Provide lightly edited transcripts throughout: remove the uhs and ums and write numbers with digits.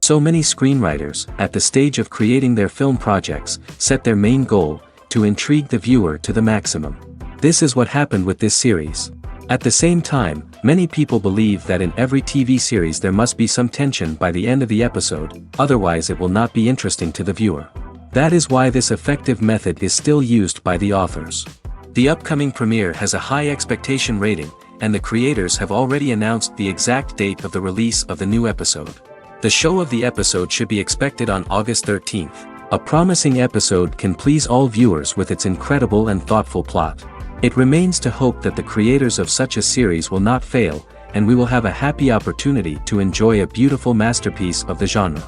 So many screenwriters, at the stage of creating their film projects, set their main goal, to intrigue the viewer to the maximum. This is what happened with this series. At the same time, many people believe that in every TV series there must be some tension by the end of the episode, otherwise it will not be interesting to the viewer. That is why this effective method is still used by the authors. The upcoming premiere has a high expectation rating, and the creators have already announced the exact date of the release of the new episode. The show of the episode should be expected on August 13th. A promising episode can please all viewers with its incredible and thoughtful plot. It remains to hope that the creators of such a series will not fail, and we will have a happy opportunity to enjoy a beautiful masterpiece of the genre.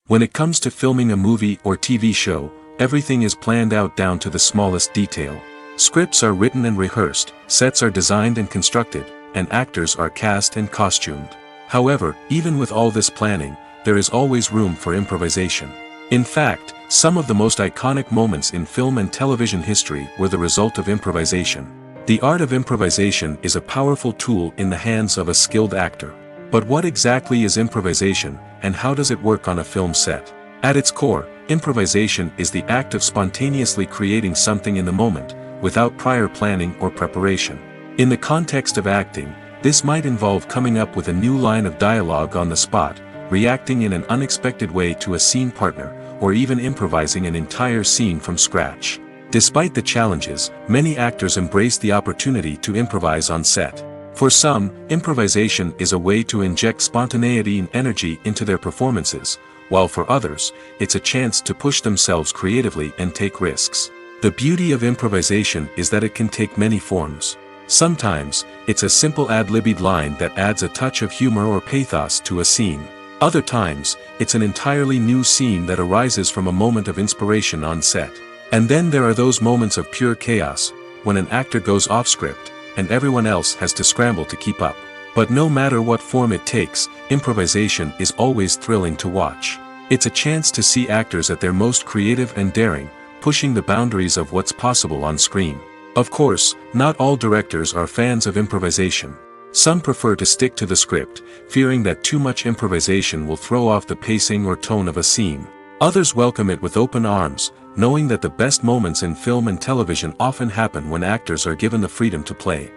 When it comes to filming a movie or TV show, everything is planned out down to the smallest detail. Scripts are written and rehearsed, sets are designed and constructed, and actors are cast and costumed. However, even with all this planning, there is always room for improvisation. In fact, some of the most iconic moments in film and television history were the result of improvisation. The art of improvisation is a powerful tool in the hands of a skilled actor. But what exactly is improvisation, and how does it work on a film set? At its core, improvisation is the act of spontaneously creating something in the moment, without prior planning or preparation. In the context of acting, this might involve coming up with a new line of dialogue on the spot, reacting in an unexpected way to a scene partner, or even improvising an entire scene from scratch. Despite the challenges, many actors embrace the opportunity to improvise on set. For some, improvisation is a way to inject spontaneity and energy into their performances, while for others, it's a chance to push themselves creatively and take risks. The beauty of improvisation is that it can take many forms. Sometimes, it's a simple ad-libbed line that adds a touch of humor or pathos to a scene. Other times, it's an entirely new scene that arises from a moment of inspiration on set. And then there are those moments of pure chaos, when an actor goes off script, and everyone else has to scramble to keep up. But no matter what form it takes, improvisation is always thrilling to watch. It's a chance to see actors at their most creative and daring, pushing the boundaries of what's possible on screen. Of course, not all directors are fans of improvisation. Some prefer to stick to the script, fearing that too much improvisation will throw off the pacing or tone of a scene. Others welcome it with open arms, knowing that the best moments in film and television often happen when actors are given the freedom to play.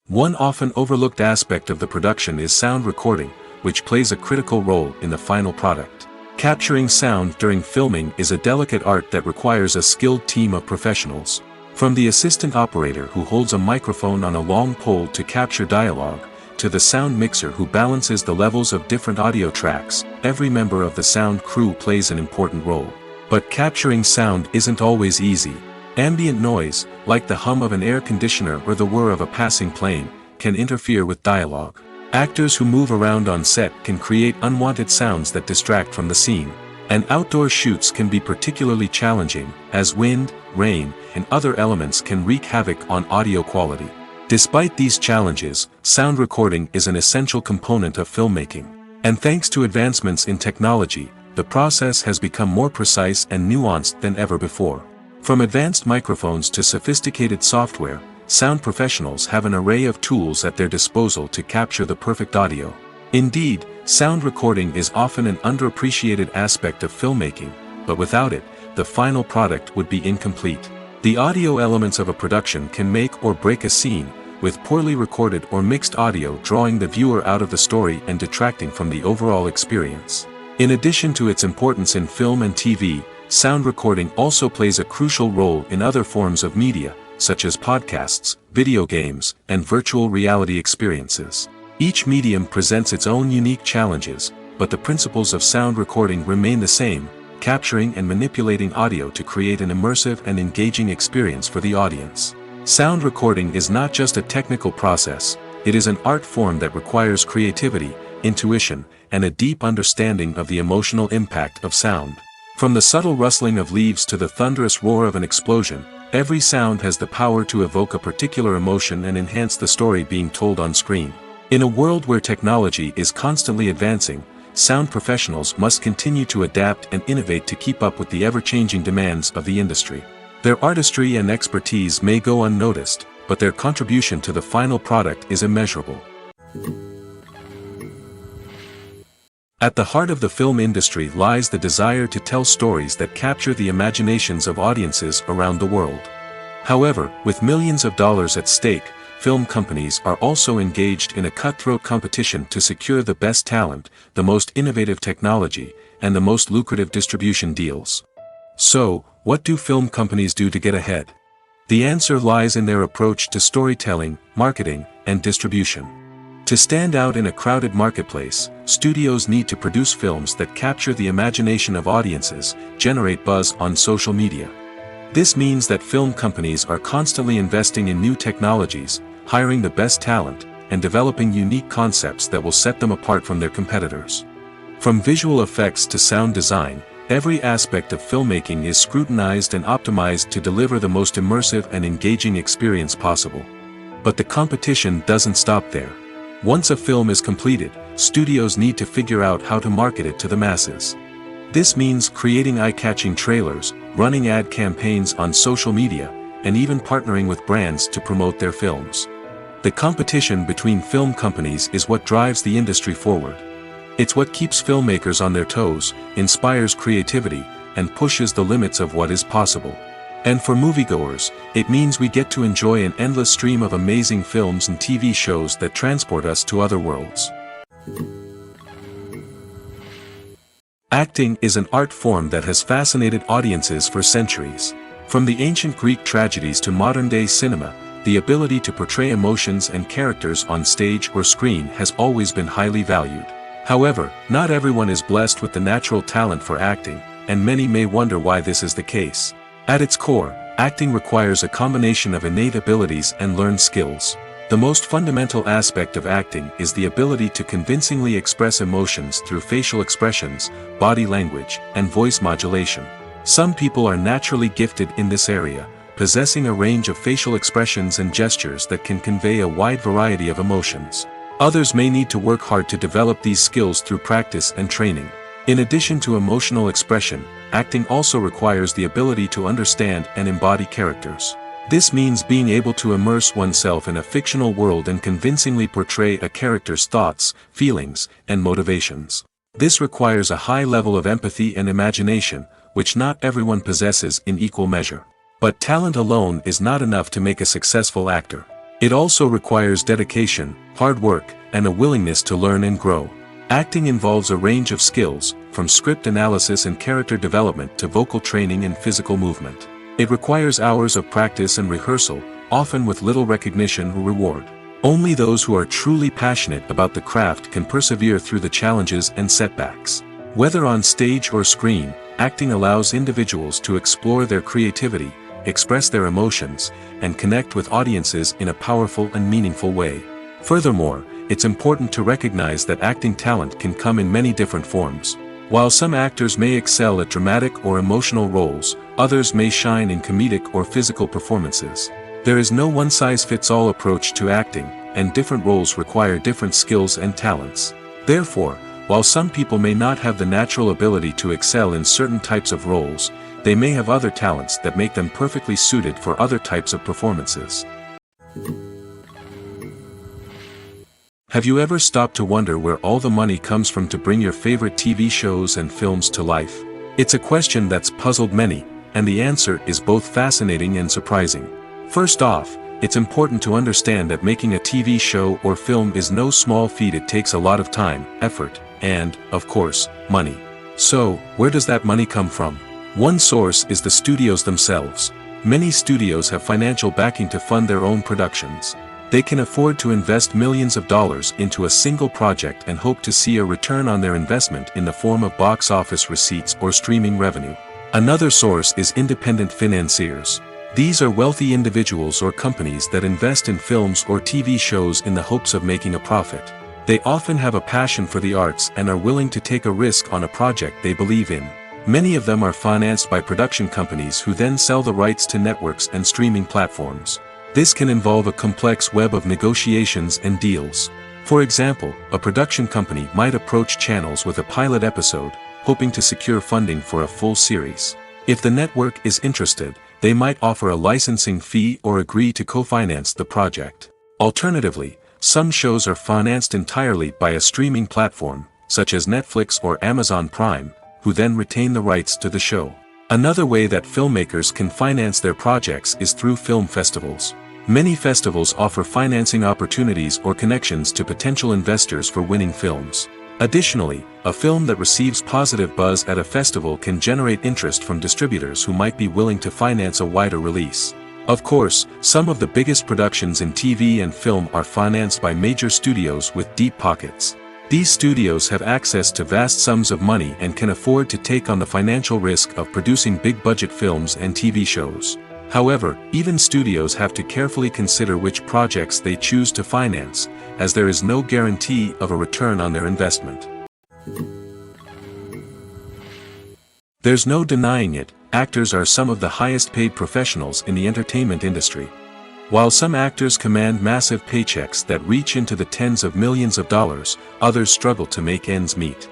One often overlooked aspect of the production is sound recording, which plays a critical role in the final product. Capturing sound during filming is a delicate art that requires a skilled team of professionals. From the assistant operator who holds a microphone on a long pole to capture dialogue, to the sound mixer who balances the levels of different audio tracks, every member of the sound crew plays an important role. But capturing sound isn't always easy. Ambient noise, like the hum of an air conditioner or the whir of a passing plane, can interfere with dialogue. Actors who move around on set can create unwanted sounds that distract from the scene. And outdoor shoots can be particularly challenging, as wind, rain, and other elements can wreak havoc on audio quality. Despite these challenges, sound recording is an essential component of filmmaking. And thanks to advancements in technology, the process has become more precise and nuanced than ever before. From advanced microphones to sophisticated software, sound professionals have an array of tools at their disposal to capture the perfect audio. Indeed, sound recording is often an underappreciated aspect of filmmaking, but without it, the final product would be incomplete. The audio elements of a production can make or break a scene, with poorly recorded or mixed audio drawing the viewer out of the story and detracting from the overall experience. In addition to its importance in film and TV, sound recording also plays a crucial role in other forms of media, such as podcasts, video games, and virtual reality experiences. Each medium presents its own unique challenges, but the principles of sound recording remain the same, capturing and manipulating audio to create an immersive and engaging experience for the audience. Sound recording is not just a technical process, it is an art form that requires creativity, intuition, and a deep understanding of the emotional impact of sound. From the subtle rustling of leaves to the thunderous roar of an explosion, every sound has the power to evoke a particular emotion and enhance the story being told on screen. In a world where technology is constantly advancing, sound professionals must continue to adapt and innovate to keep up with the ever-changing demands of the industry. Their artistry and expertise may go unnoticed, but their contribution to the final product is immeasurable. At the heart of the film industry lies the desire to tell stories that capture the imaginations of audiences around the world. However, with millions of dollars at stake, film companies are also engaged in a cutthroat competition to secure the best talent, the most innovative technology, and the most lucrative distribution deals. So, what do film companies do to get ahead? The answer lies in their approach to storytelling, marketing, and distribution. To stand out in a crowded marketplace, studios need to produce films that capture the imagination of audiences, generate buzz on social media. This means that film companies are constantly investing in new technologies, hiring the best talent, and developing unique concepts that will set them apart from their competitors. From visual effects to sound design, every aspect of filmmaking is scrutinized and optimized to deliver the most immersive and engaging experience possible. But the competition doesn't stop there. Once a film is completed, studios need to figure out how to market it to the masses. This means creating eye-catching trailers, running ad campaigns on social media, and even partnering with brands to promote their films. The competition between film companies is what drives the industry forward. It's what keeps filmmakers on their toes, inspires creativity, and pushes the limits of what is possible. And for moviegoers, it means we get to enjoy an endless stream of amazing films and TV shows that transport us to other worlds. Acting is an art form that has fascinated audiences for centuries. From the ancient Greek tragedies to modern-day cinema, the ability to portray emotions and characters on stage or screen has always been highly valued. However, not everyone is blessed with the natural talent for acting, and many may wonder why this is the case. At its core, acting requires a combination of innate abilities and learned skills. The most fundamental aspect of acting is the ability to convincingly express emotions through facial expressions, body language, and voice modulation. Some people are naturally gifted in this area, possessing a range of facial expressions and gestures that can convey a wide variety of emotions. Others may need to work hard to develop these skills through practice and training. In addition to emotional expression, acting also requires the ability to understand and embody characters. This means being able to immerse oneself in a fictional world and convincingly portray a character's thoughts, feelings, and motivations. This requires a high level of empathy and imagination, which not everyone possesses in equal measure. But talent alone is not enough to make a successful actor. It also requires dedication, hard work, and a willingness to learn and grow. Acting involves a range of skills, from script analysis and character development to vocal training and physical movement. It requires hours of practice and rehearsal, often with little recognition or reward. Only those who are truly passionate about the craft can persevere through the challenges and setbacks. Whether on stage or screen, acting allows individuals to explore their creativity, express their emotions, and connect with audiences in a powerful and meaningful way. Furthermore, it's important to recognize that acting talent can come in many different forms. While some actors may excel at dramatic or emotional roles, others may shine in comedic or physical performances. There is no one-size-fits-all approach to acting, and different roles require different skills and talents. Therefore, while some people may not have the natural ability to excel in certain types of roles, they may have other talents that make them perfectly suited for other types of performances. Have you ever stopped to wonder where all the money comes from to bring your favorite TV shows and films to life? It's a question that's puzzled many, and the answer is both fascinating and surprising. First off, it's important to understand that making a TV show or film is no small feat. It takes a lot of time, effort, and, of course, money. So, where does that money come from? One source is the studios themselves. Many studios have financial backing to fund their own productions. They can afford to invest millions of dollars into a single project and hope to see a return on their investment in the form of box office receipts or streaming revenue. Another source is independent financiers. These are wealthy individuals or companies that invest in films or TV shows in the hopes of making a profit. They often have a passion for the arts and are willing to take a risk on a project they believe in. Many of them are financed by production companies who then sell the rights to networks and streaming platforms. This can involve a complex web of negotiations and deals. For example, a production company might approach channels with a pilot episode, hoping to secure funding for a full series. If the network is interested, they might offer a licensing fee or agree to co-finance the project. Alternatively, some shows are financed entirely by a streaming platform, such as Netflix or Amazon Prime, who then retain the rights to the show. Another way that filmmakers can finance their projects is through film festivals. Many festivals offer financing opportunities or connections to potential investors for winning films. Additionally, a film that receives positive buzz at a festival can generate interest from distributors who might be willing to finance a wider release. Of course, some of the biggest productions in TV and film are financed by major studios with deep pockets. These studios have access to vast sums of money and can afford to take on the financial risk of producing big-budget films and TV shows. However, even studios have to carefully consider which projects they choose to finance, as there is no guarantee of a return on their investment. There's no denying it, actors are some of the highest-paid professionals in the entertainment industry. While some actors command massive paychecks that reach into the tens of millions of dollars, others struggle to make ends meet.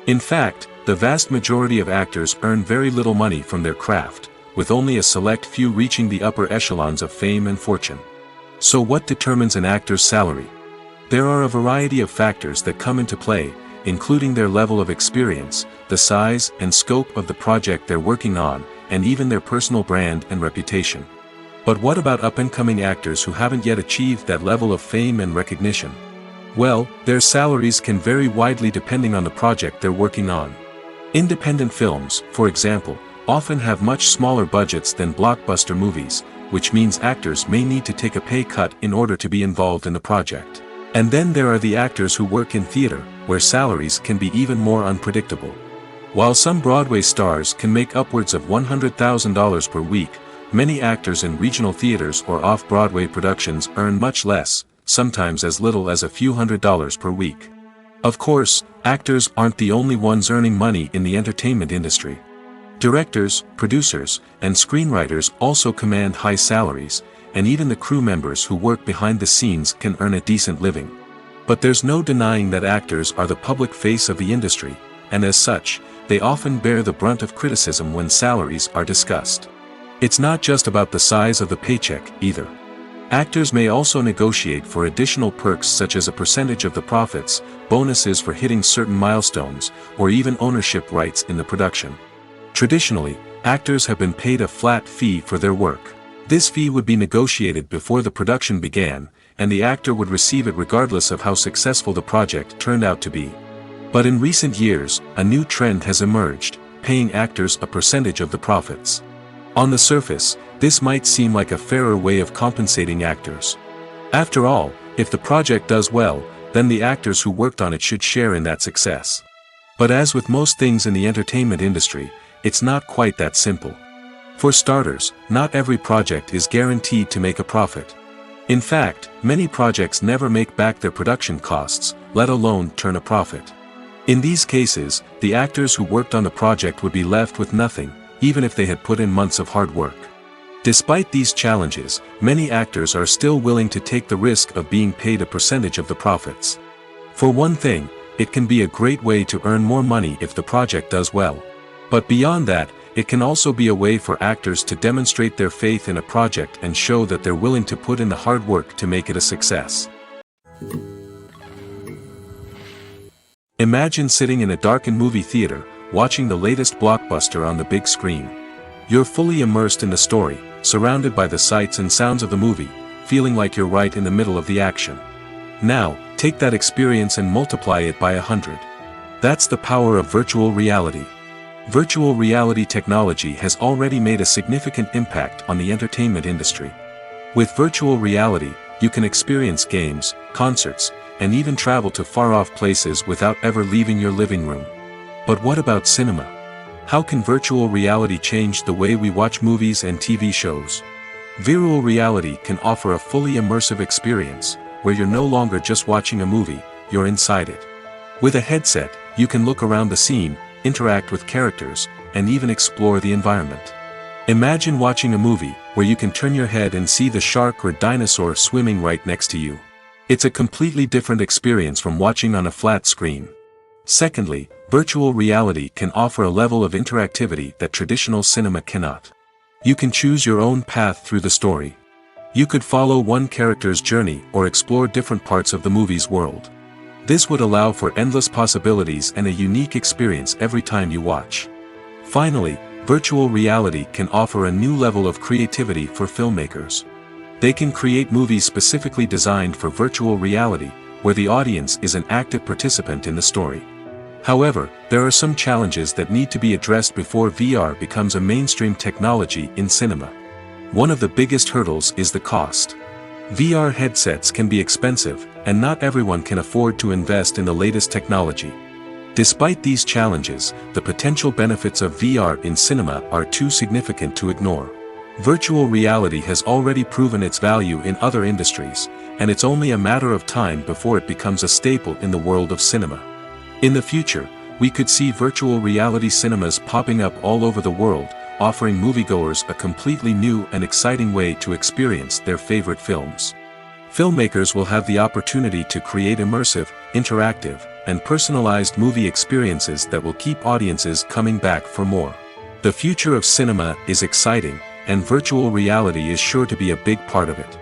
In fact, the vast majority of actors earn very little money from their craft, with only a select few reaching the upper echelons of fame and fortune. So what determines an actor's salary? There are a variety of factors that come into play, including their level of experience, the size and scope of the project they're working on, and even their personal brand and reputation. But what about up-and-coming actors who haven't yet achieved that level of fame and recognition? Well, their salaries can vary widely depending on the project they're working on. Independent films, for example, often have much smaller budgets than blockbuster movies, which means actors may need to take a pay cut in order to be involved in the project. And then there are the actors who work in theater, where salaries can be even more unpredictable. While some Broadway stars can make upwards of $100,000 per week, many actors in regional theaters or off-Broadway productions earn much less, sometimes as little as a few $100s per week. Of course, actors aren't the only ones earning money in the entertainment industry. Directors, producers, and screenwriters also command high salaries, and even the crew members who work behind the scenes can earn a decent living. But there's no denying that actors are the public face of the industry, and as such, they often bear the brunt of criticism when salaries are discussed. It's not just about the size of the paycheck, either. Actors may also negotiate for additional perks such as a percentage of the profits, bonuses for hitting certain milestones, or even ownership rights in the production. Traditionally, actors have been paid a flat fee for their work. This fee would be negotiated before the production began, and the actor would receive it regardless of how successful the project turned out to be. But in recent years, a new trend has emerged, paying actors a percentage of the profits. On the surface, this might seem like a fairer way of compensating actors. After all, if the project does well, then the actors who worked on it should share in that success. But as with most things in the entertainment industry, it's not quite that simple. For starters, not every project is guaranteed to make a profit. In fact, many projects never make back their production costs, let alone turn a profit. In these cases, the actors who worked on the project would be left with nothing, even if they had put in months of hard work. Despite these challenges, many actors are still willing to take the risk of being paid a percentage of the profits. For one thing, it can be a great way to earn more money if the project does well. But beyond that, it can also be a way for actors to demonstrate their faith in a project and show that they're willing to put in the hard work to make it a success. Imagine sitting in a darkened movie theater, watching the latest blockbuster on the big screen. You're fully immersed in the story, surrounded by the sights and sounds of the movie, feeling like you're right in the middle of the action. Now, take that experience and multiply it by 100. That's the power of virtual reality. Virtual reality technology has already made a significant impact on the entertainment industry. With virtual reality, you can experience games, concerts, and even travel to far-off places without ever leaving your living room. But what about cinema? How can virtual reality change the way we watch movies and TV shows? Virtual reality can offer a fully immersive experience, where you're no longer just watching a movie, you're inside it. With a headset, you can look around the scene, interact with characters, and even explore the environment. Imagine watching a movie, where you can turn your head and see the shark or dinosaur swimming right next to you. It's a completely different experience from watching on a flat screen. Secondly, virtual reality can offer a level of interactivity that traditional cinema cannot. You can choose your own path through the story. You could follow one character's journey or explore different parts of the movie's world. This would allow for endless possibilities and a unique experience every time you watch. Finally, virtual reality can offer a new level of creativity for filmmakers. They can create movies specifically designed for virtual reality, where the audience is an active participant in the story. However, there are some challenges that need to be addressed before VR becomes a mainstream technology in cinema. One of the biggest hurdles is the cost. VR headsets can be expensive, and not everyone can afford to invest in the latest technology. Despite these challenges, the potential benefits of VR in cinema are too significant to ignore. Virtual reality has already proven its value in other industries, and it's only a matter of time before it becomes a staple in the world of cinema. In the future, we could see virtual reality cinemas popping up all over the world, offering moviegoers a completely new and exciting way to experience their favorite films. Filmmakers will have the opportunity to create immersive, interactive, and personalized movie experiences that will keep audiences coming back for more. The future of cinema is exciting, and virtual reality is sure to be a big part of it.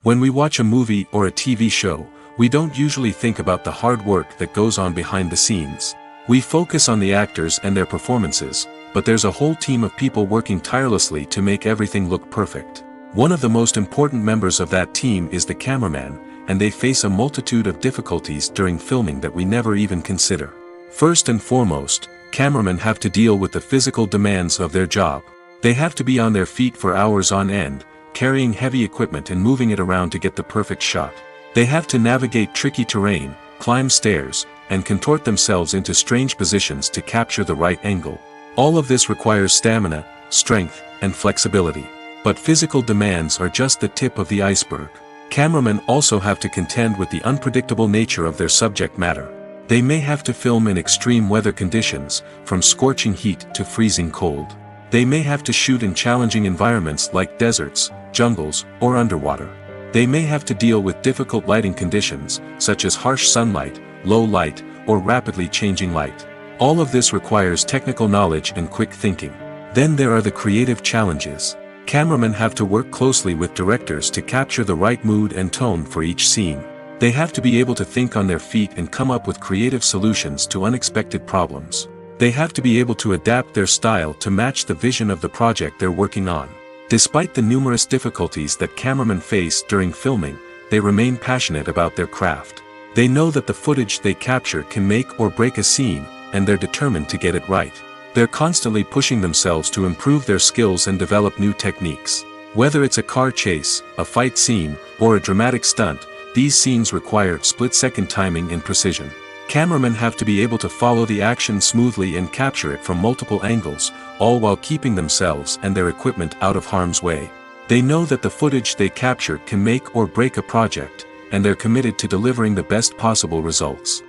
When we watch a movie or a TV show, we don't usually think about the hard work that goes on behind the scenes. We focus on the actors and their performances, but there's a whole team of people working tirelessly to make everything look perfect. One of the most important members of that team is the cameraman, and they face a multitude of difficulties during filming that we never even consider. First and foremost, cameramen have to deal with the physical demands of their job. They have to be on their feet for hours on end, carrying heavy equipment and moving it around to get the perfect shot. They have to navigate tricky terrain, climb stairs, and contort themselves into strange positions to capture the right angle. All of this requires stamina, strength, and flexibility. But physical demands are just the tip of the iceberg. Cameramen also have to contend with the unpredictable nature of their subject matter. They may have to film in extreme weather conditions, from scorching heat to freezing cold. They may have to shoot in challenging environments like deserts, jungles, or underwater. They may have to deal with difficult lighting conditions, such as harsh sunlight, low light, or rapidly changing light. All of this requires technical knowledge and quick thinking. Then there are the creative challenges. Cameramen have to work closely with directors to capture the right mood and tone for each scene. They have to be able to think on their feet and come up with creative solutions to unexpected problems. They have to be able to adapt their style to match the vision of the project they're working on. Despite the numerous difficulties that cameramen face during filming, they remain passionate about their craft. They know that the footage they capture can make or break a scene, and they're determined to get it right. They're constantly pushing themselves to improve their skills and develop new techniques. Whether it's a car chase, a fight scene, or a dramatic stunt, these scenes require split-second timing and precision. Cameramen have to be able to follow the action smoothly and capture it from multiple angles, all while keeping themselves and their equipment out of harm's way. They know that the footage they capture can make or break a project, and they're committed to delivering the best possible results.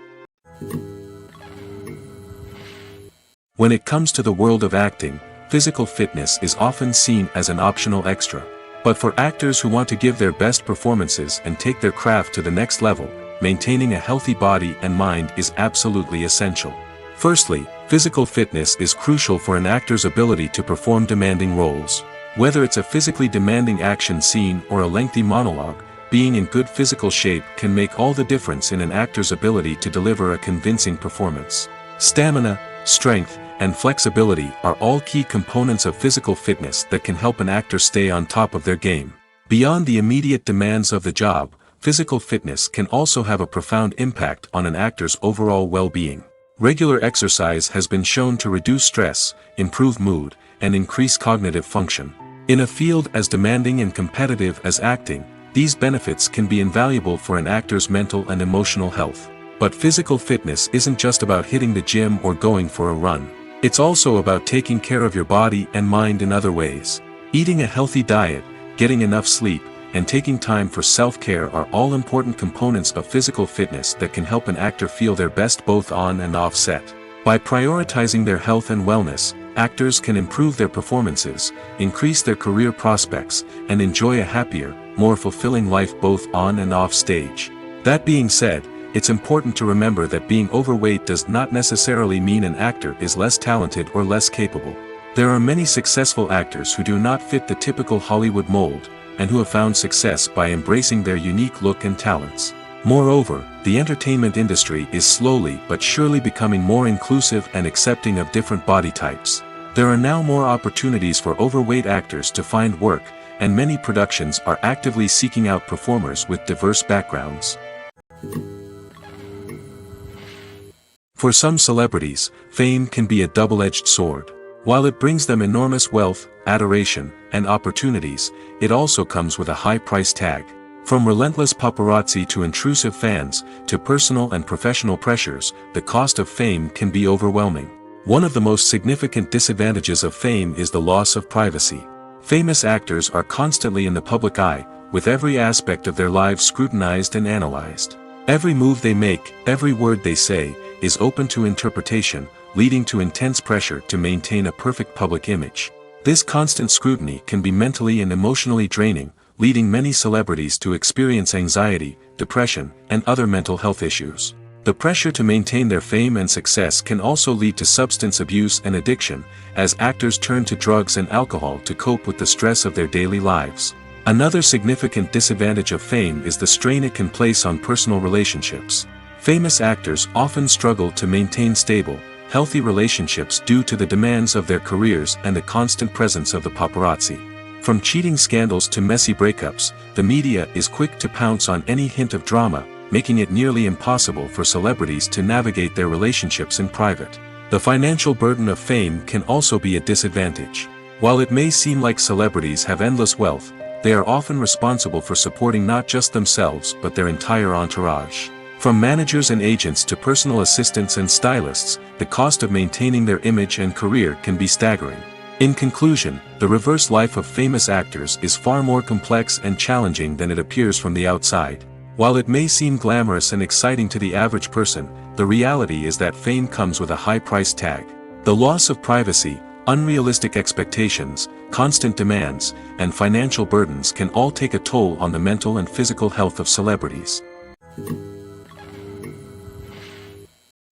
When it comes to the world of acting, physical fitness is often seen as an optional extra. But for actors who want to give their best performances and take their craft to the next level, maintaining a healthy body and mind is absolutely essential. Firstly, physical fitness is crucial for an actor's ability to perform demanding roles. Whether it's a physically demanding action scene or a lengthy monologue, being in good physical shape can make all the difference in an actor's ability to deliver a convincing performance. Stamina, strength, and flexibility are all key components of physical fitness that can help an actor stay on top of their game. Beyond the immediate demands of the job, physical fitness can also have a profound impact on an actor's overall well-being. Regular exercise has been shown to reduce stress, improve mood, and increase cognitive function. In a field as demanding and competitive as acting, these benefits can be invaluable for an actor's mental and emotional health. But physical fitness isn't just about hitting the gym or going for a run. It's also about taking care of your body and mind in other ways. Eating a healthy diet, getting enough sleep, and taking time for self-care are all important components of physical fitness that can help an actor feel their best both on and off set. By prioritizing their health and wellness, actors can improve their performances, increase their career prospects, and enjoy a happier, more fulfilling life both on and off stage. That being said, it's important to remember that being overweight does not necessarily mean an actor is less talented or less capable. There are many successful actors who do not fit the typical Hollywood mold, and who have found success by embracing their unique look and talents. Moreover, the entertainment industry is slowly but surely becoming more inclusive and accepting of different body types. There are now more opportunities for overweight actors to find work, and many productions are actively seeking out performers with diverse backgrounds. For some celebrities, fame can be a double-edged sword. While it brings them enormous wealth, adoration, and opportunities, it also comes with a high price tag. From relentless paparazzi to intrusive fans, to personal and professional pressures, the cost of fame can be overwhelming. One of the most significant disadvantages of fame is the loss of privacy. Famous actors are constantly in the public eye, with every aspect of their lives scrutinized and analyzed. Every move they make, every word they say, is open to interpretation, leading to intense pressure to maintain a perfect public image. This constant scrutiny can be mentally and emotionally draining, leading many celebrities to experience anxiety, depression, and other mental health issues. The pressure to maintain their fame and success can also lead to substance abuse and addiction, as actors turn to drugs and alcohol to cope with the stress of their daily lives. Another significant disadvantage of fame is the strain it can place on personal relationships. Famous actors often struggle to maintain stable, healthy relationships due to the demands of their careers and the constant presence of the paparazzi. From cheating scandals to messy breakups, the media is quick to pounce on any hint of drama, making it nearly impossible for celebrities to navigate their relationships in private. The financial burden of fame can also be a disadvantage. While it may seem like celebrities have endless wealth, they are often responsible for supporting not just themselves but their entire entourage. From managers and agents to personal assistants and stylists, the cost of maintaining their image and career can be staggering. In conclusion, the reverse life of famous actors is far more complex and challenging than it appears from the outside. While it may seem glamorous and exciting to the average person, the reality is that fame comes with a high price tag. The loss of privacy, unrealistic expectations, constant demands, and financial burdens can all take a toll on the mental and physical health of celebrities.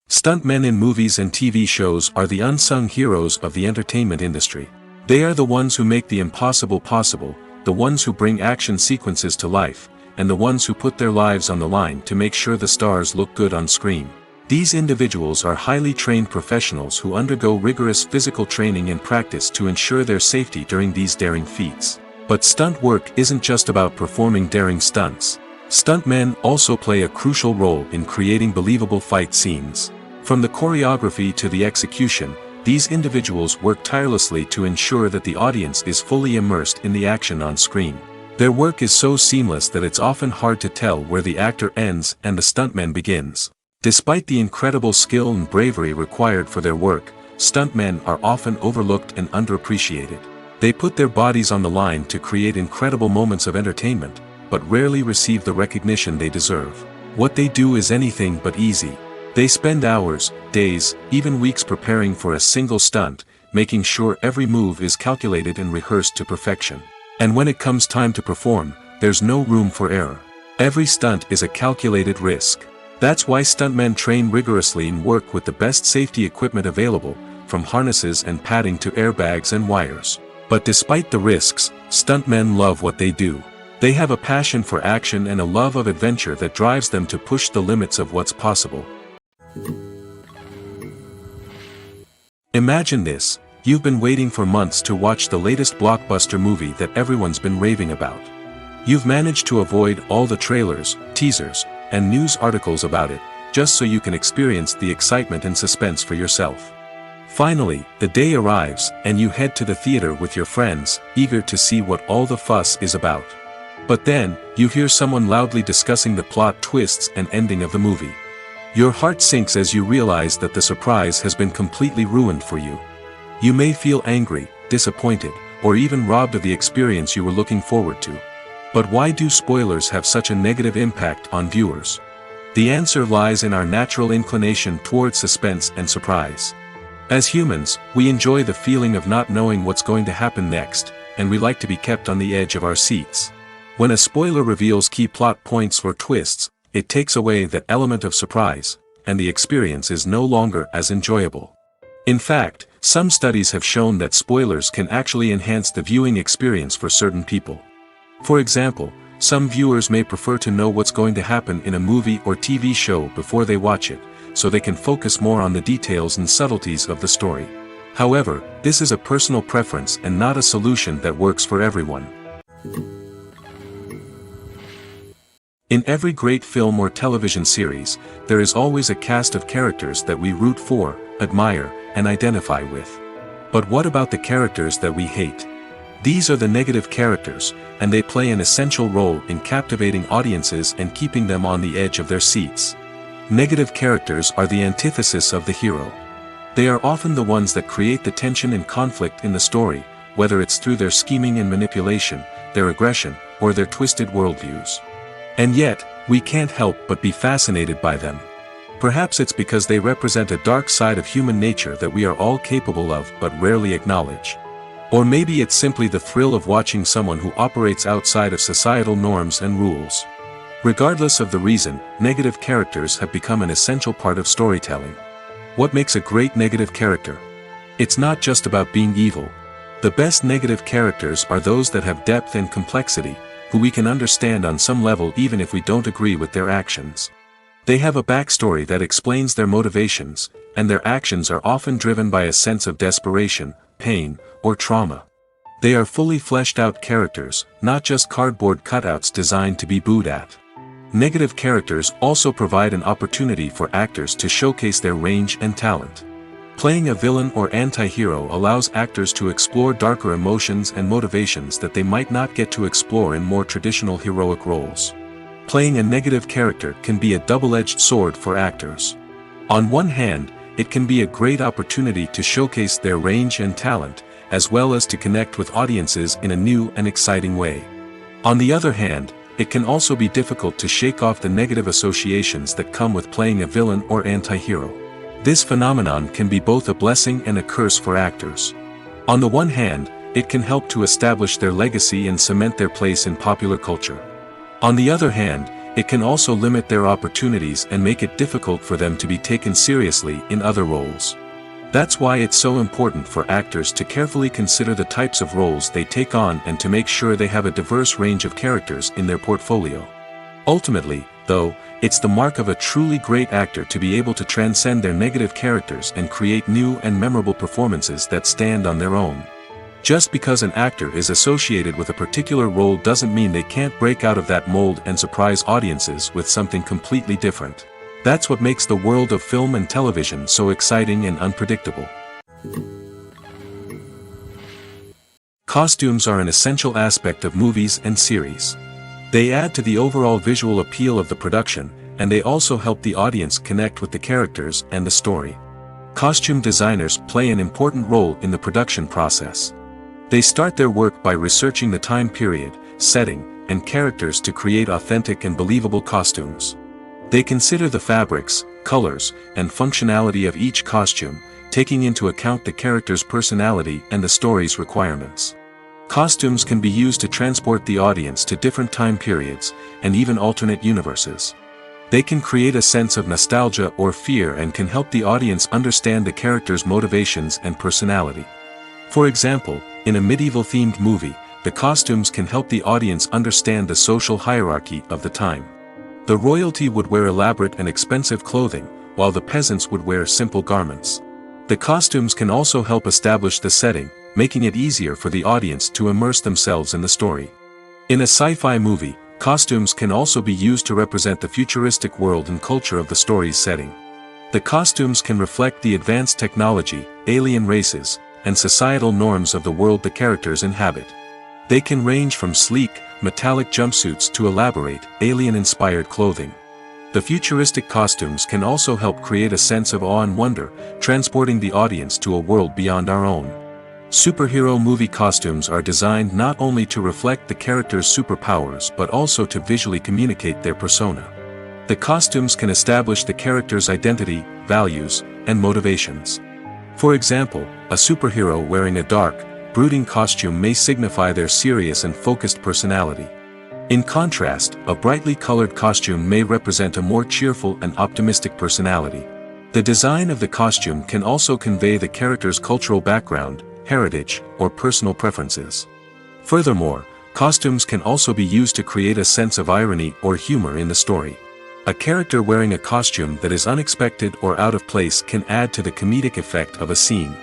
Stuntmen in movies and TV shows are the unsung heroes of the entertainment industry. They are the ones who make the impossible possible, the ones who bring action sequences to life, and the ones who put their lives on the line to make sure the stars look good on screen. These individuals are highly trained professionals who undergo rigorous physical training and practice to ensure their safety during these daring feats. But stunt work isn't just about performing daring stunts. Stuntmen also play a crucial role in creating believable fight scenes. From the choreography to the execution, these individuals work tirelessly to ensure that the audience is fully immersed in the action on screen. Their work is so seamless that it's often hard to tell where the actor ends and the stuntman begins. Despite the incredible skill and bravery required for their work, stuntmen are often overlooked and underappreciated. They put their bodies on the line to create incredible moments of entertainment, but rarely receive the recognition they deserve. What they do is anything but easy. They spend hours, days, even weeks preparing for a single stunt, making sure every move is calculated and rehearsed to perfection. And when it comes time to perform, there's no room for error. Every stunt is a calculated risk. That's why stuntmen train rigorously and work with the best safety equipment available, from harnesses and padding to airbags and wires. But despite the risks, stuntmen love what they do. They have a passion for action and a love of adventure that drives them to push the limits of what's possible. Imagine this: you've been waiting for months to watch the latest blockbuster movie that everyone's been raving about. You've managed to avoid all the trailers, teasers, and news articles about it, just so you can experience the excitement and suspense for yourself. Finally, the day arrives, and you head to the theater with your friends, eager to see what all the fuss is about. But then, you hear someone loudly discussing the plot twists and ending of the movie. Your heart sinks as you realize that the surprise has been completely ruined for you. You may feel angry, disappointed, or even robbed of the experience you were looking forward to. But why do spoilers have such a negative impact on viewers? The answer lies in our natural inclination towards suspense and surprise. As humans, we enjoy the feeling of not knowing what's going to happen next, and we like to be kept on the edge of our seats. When a spoiler reveals key plot points or twists, it takes away that element of surprise, and the experience is no longer as enjoyable. In fact, some studies have shown that spoilers can actually enhance the viewing experience for certain people. For example, some viewers may prefer to know what's going to happen in a movie or TV show before they watch it, so they can focus more on the details and subtleties of the story. However, this is a personal preference and not a solution that works for everyone. In every great film or television series, there is always a cast of characters that we root for, admire, and identify with. But what about the characters that we hate? These are the negative characters, and they play an essential role in captivating audiences and keeping them on the edge of their seats. Negative characters are the antithesis of the hero. They are often the ones that create the tension and conflict in the story, whether it's through their scheming and manipulation, their aggression, or their twisted worldviews. And yet, we can't help but be fascinated by them. Perhaps it's because they represent a dark side of human nature that we are all capable of but rarely acknowledge. Or maybe it's simply the thrill of watching someone who operates outside of societal norms and rules. Regardless of the reason, negative characters have become an essential part of storytelling. What makes a great negative character? It's not just about being evil. The best negative characters are those that have depth and complexity, who we can understand on some level even if we don't agree with their actions. They have a backstory that explains their motivations, and their actions are often driven by a sense of desperation, pain, or trauma. They are fully fleshed out characters, not just cardboard cutouts designed to be booed at. Negative characters also provide an opportunity for actors to showcase their range and talent. Playing a villain or anti-hero allows actors to explore darker emotions and motivations that they might not get to explore in more traditional heroic roles. Playing a negative character can be a double-edged sword for actors. On one hand, it can be a great opportunity to showcase their range and talent, as well as to connect with audiences in a new and exciting way. On the other hand, it can also be difficult to shake off the negative associations that come with playing a villain or anti-hero. This phenomenon can be both a blessing and a curse for actors. On the one hand, it can help to establish their legacy and cement their place in popular culture. On the other hand, it can also limit their opportunities and make it difficult for them to be taken seriously in other roles. That's why it's so important for actors to carefully consider the types of roles they take on and to make sure they have a diverse range of characters in their portfolio. Ultimately, though, it's the mark of a truly great actor to be able to transcend their negative characters and create new and memorable performances that stand on their own. Just because an actor is associated with a particular role doesn't mean they can't break out of that mold and surprise audiences with something completely different. That's what makes the world of film and television so exciting and unpredictable. Costumes are an essential aspect of movies and series. They add to the overall visual appeal of the production, and they also help the audience connect with the characters and the story. Costume designers play an important role in the production process. They start their work by researching the time period, setting, and characters to create authentic and believable costumes. They consider the fabrics, colors, and functionality of each costume, taking into account the character's personality and the story's requirements. Costumes can be used to transport the audience to different time periods, and even alternate universes. They can create a sense of nostalgia or fear and can help the audience understand the character's motivations and personality. For example, in a medieval-themed movie, the costumes can help the audience understand the social hierarchy of the time. The royalty would wear elaborate and expensive clothing, while the peasants would wear simple garments. The costumes can also help establish the setting, making it easier for the audience to immerse themselves in the story. In a sci-fi movie, costumes can also be used to represent the futuristic world and culture of the story's setting. The costumes can reflect the advanced technology, alien races, and societal norms of the world the characters inhabit. They can range from sleek, metallic jumpsuits to elaborate, alien-inspired clothing. The futuristic costumes can also help create a sense of awe and wonder, transporting the audience to a world beyond our own. Superhero movie costumes are designed not only to reflect the character's superpowers but also to visually communicate their persona. The costumes can establish the character's identity, values, and motivations. For example, a superhero wearing a dark, brooding costume may signify their serious and focused personality. In contrast, a brightly colored costume may represent a more cheerful and optimistic personality. The design of the costume can also convey the character's cultural background, heritage, or personal preferences. Furthermore, costumes can also be used to create a sense of irony or humor in the story. A character wearing a costume that is unexpected or out of place can add to the comedic effect of a scene.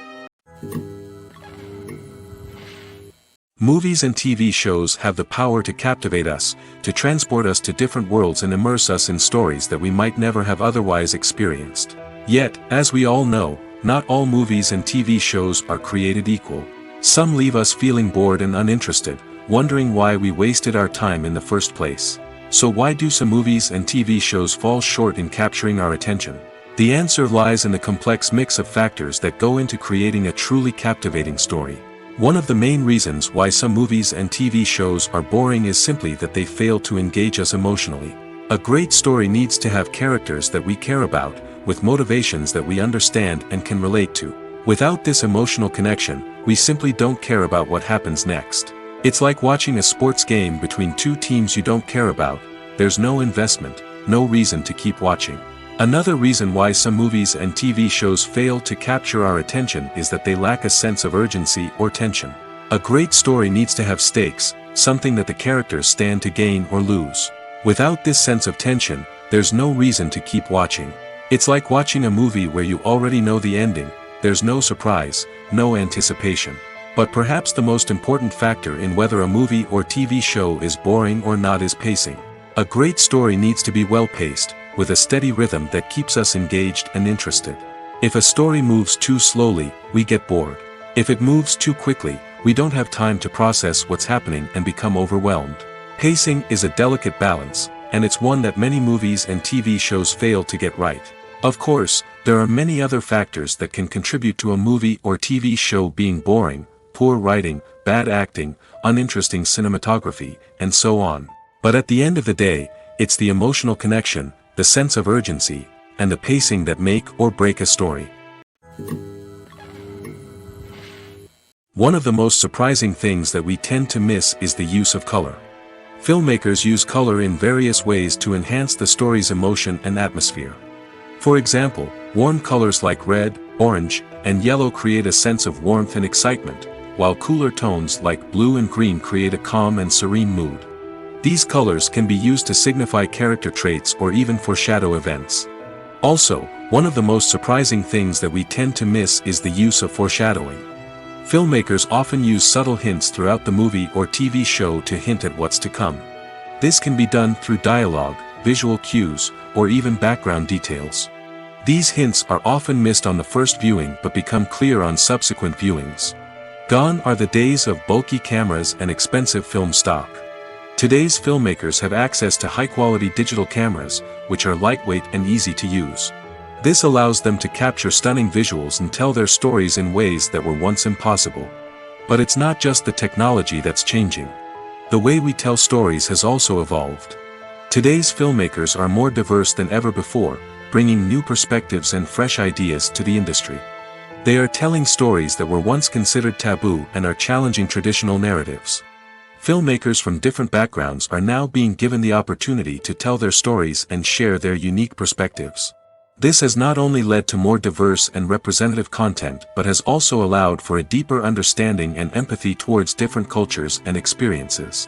Movies and TV shows have the power to captivate us, to transport us to different worlds and immerse us in stories that we might never have otherwise experienced. Yet, as we all know, not all movies and TV shows are created equal. Some leave us feeling bored and uninterested, wondering why we wasted our time in the first place. So why do some movies and TV shows fall short in capturing our attention? The answer lies in the complex mix of factors that go into creating a truly captivating story. One of the main reasons why some movies and TV shows are boring is simply that they fail to engage us emotionally. A great story needs to have characters that we care about, with motivations that we understand and can relate to. Without this emotional connection, we simply don't care about what happens next. It's like watching a sports game between two teams you don't care about. There's no investment, no reason to keep watching. Another reason why some movies and TV shows fail to capture our attention is that they lack a sense of urgency or tension. A great story needs to have stakes, something that the characters stand to gain or lose. Without this sense of tension, there's no reason to keep watching. It's like watching a movie where you already know the ending. There's no surprise, no anticipation. But perhaps the most important factor in whether a movie or TV show is boring or not is pacing. A great story needs to be well-paced, with a steady rhythm that keeps us engaged and interested. If a story moves too slowly, we get bored. If it moves too quickly, we don't have time to process what's happening and become overwhelmed. Pacing is a delicate balance, and it's one that many movies and TV shows fail to get right. Of course, there are many other factors that can contribute to a movie or TV show being boring: poor writing, bad acting, uninteresting cinematography, and so on. But at the end of the day, it's the emotional connection, the sense of urgency, and the pacing that make or break a story. One of the most surprising things that we tend to miss is the use of color. Filmmakers use color in various ways to enhance the story's emotion and atmosphere. For example, warm colors like red, orange, and yellow create a sense of warmth and excitement, while cooler tones like blue and green create a calm and serene mood. These colors can be used to signify character traits or even foreshadow events. Also, one of the most surprising things that we tend to miss is the use of foreshadowing. Filmmakers often use subtle hints throughout the movie or TV show to hint at what's to come. This can be done through dialogue, visual cues, or even background details. These hints are often missed on the first viewing but become clear on subsequent viewings. Gone are the days of bulky cameras and expensive film stock. Today's filmmakers have access to high-quality digital cameras, which are lightweight and easy to use. This allows them to capture stunning visuals and tell their stories in ways that were once impossible. But it's not just the technology that's changing. The way we tell stories has also evolved. Today's filmmakers are more diverse than ever before, bringing new perspectives and fresh ideas to the industry. They are telling stories that were once considered taboo and are challenging traditional narratives. Filmmakers from different backgrounds are now being given the opportunity to tell their stories and share their unique perspectives. This has not only led to more diverse and representative content but has also allowed for a deeper understanding and empathy towards different cultures and experiences.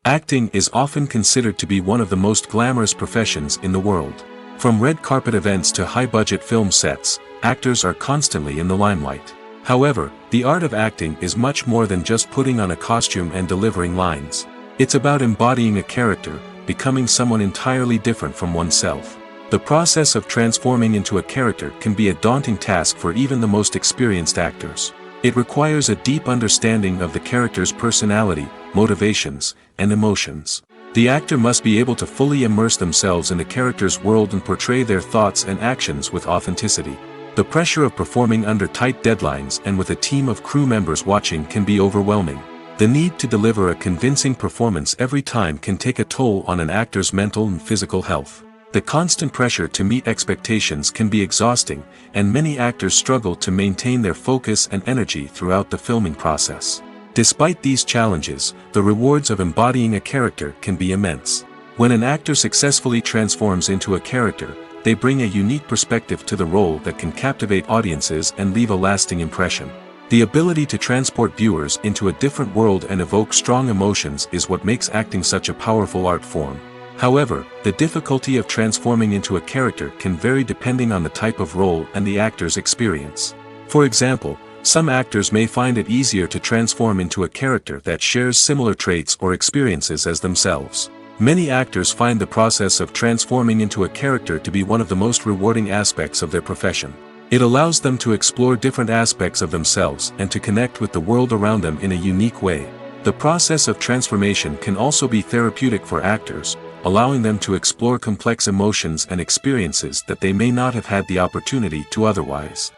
Acting is often considered to be one of the most glamorous professions in the world. From red carpet events to high-budget film sets, actors are constantly in the limelight. However, the art of acting is much more than just putting on a costume and delivering lines. It's about embodying a character, becoming someone entirely different from oneself. The process of transforming into a character can be a daunting task for even the most experienced actors. It requires a deep understanding of the character's personality, motivations, and emotions. The actor must be able to fully immerse themselves in the character's world and portray their thoughts and actions with authenticity. The pressure of performing under tight deadlines and with a team of crew members watching can be overwhelming. The need to deliver a convincing performance every time can take a toll on an actor's mental and physical health. The constant pressure to meet expectations can be exhausting, and many actors struggle to maintain their focus and energy throughout the filming process. Despite these challenges, the rewards of embodying a character can be immense. When an actor successfully transforms into a character, they bring a unique perspective to the role that can captivate audiences and leave a lasting impression. The ability to transport viewers into a different world and evoke strong emotions is what makes acting such a powerful art form. However, the difficulty of transforming into a character can vary depending on the type of role and the actor's experience. For example, some actors may find it easier to transform into a character that shares similar traits or experiences as themselves. Many actors find the process of transforming into a character to be one of the most rewarding aspects of their profession. It allows them to explore different aspects of themselves and to connect with the world around them in a unique way. The process of transformation can also be therapeutic for actors, allowing them to explore complex emotions and experiences that they may not have had the opportunity to otherwise.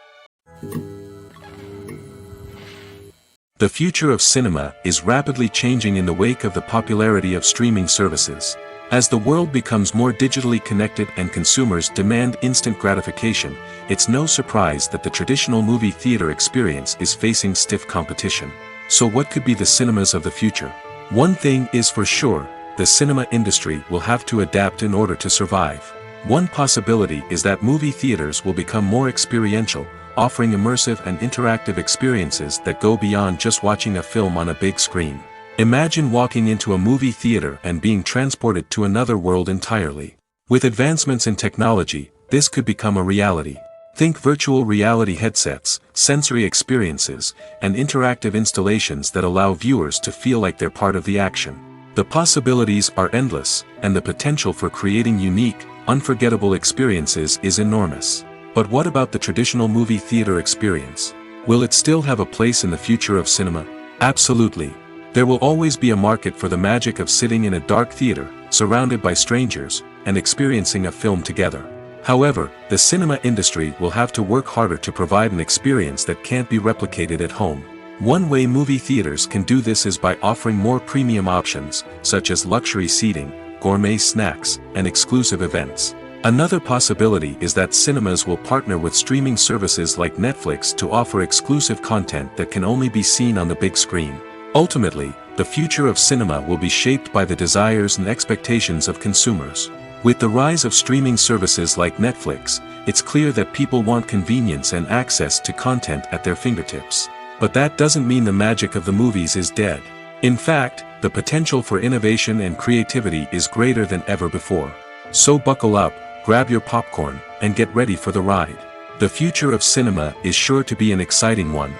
The future of cinema is rapidly changing in the wake of the popularity of streaming services. As the world becomes more digitally connected and consumers demand instant gratification, it's no surprise that the traditional movie theater experience is facing stiff competition. So what could be the cinemas of the future? One thing is for sure, the cinema industry will have to adapt in order to survive. One possibility is that movie theaters will become more experiential, offering immersive and interactive experiences that go beyond just watching a film on a big screen. Imagine walking into a movie theater and being transported to another world entirely. With advancements in technology, this could become a reality. Think virtual reality headsets, sensory experiences, and interactive installations that allow viewers to feel like they're part of the action. The possibilities are endless, and the potential for creating unique, unforgettable experiences is enormous. But what about the traditional movie theater experience? Will it still have a place in the future of cinema? Absolutely. There will always be a market for the magic of sitting in a dark theater, surrounded by strangers, and experiencing a film together. However, the cinema industry will have to work harder to provide an experience that can't be replicated at home. One way movie theaters can do this is by offering more premium options, such as luxury seating, gourmet snacks, and exclusive events. Another possibility is that cinemas will partner with streaming services like Netflix to offer exclusive content that can only be seen on the big screen. Ultimately, the future of cinema will be shaped by the desires and expectations of consumers. With the rise of streaming services like Netflix, it's clear that people want convenience and access to content at their fingertips. But that doesn't mean the magic of the movies is dead. In fact, the potential for innovation and creativity is greater than ever before. So buckle up, grab your popcorn, and get ready for the ride. The future of cinema is sure to be an exciting one.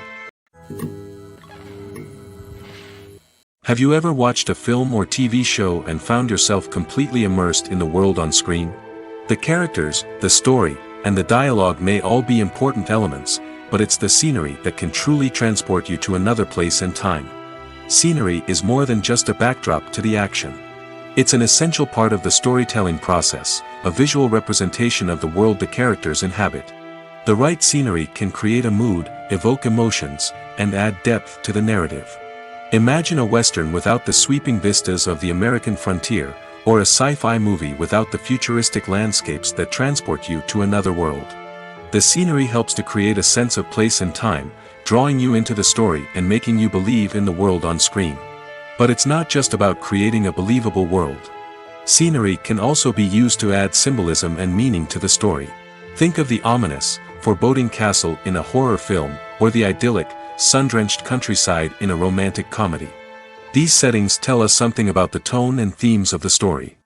Have you ever watched a film or TV show and found yourself completely immersed in the world on screen? The characters, the story, and the dialogue may all be important elements, but it's the scenery that can truly transport you to another place and time. Scenery is more than just a backdrop to the action. It's an essential part of the storytelling process, a visual representation of the world the characters inhabit. The right scenery can create a mood, evoke emotions, and add depth to the narrative. Imagine a Western without the sweeping vistas of the American frontier, or a sci-fi movie without the futuristic landscapes that transport you to another world. The scenery helps to create a sense of place and time, drawing you into the story and making you believe in the world on screen. But it's not just about creating a believable world. Scenery can also be used to add symbolism and meaning to the story. Think of the ominous, foreboding castle in a horror film, or the idyllic, sun-drenched countryside in a romantic comedy. These settings tell us something about the tone and themes of the story.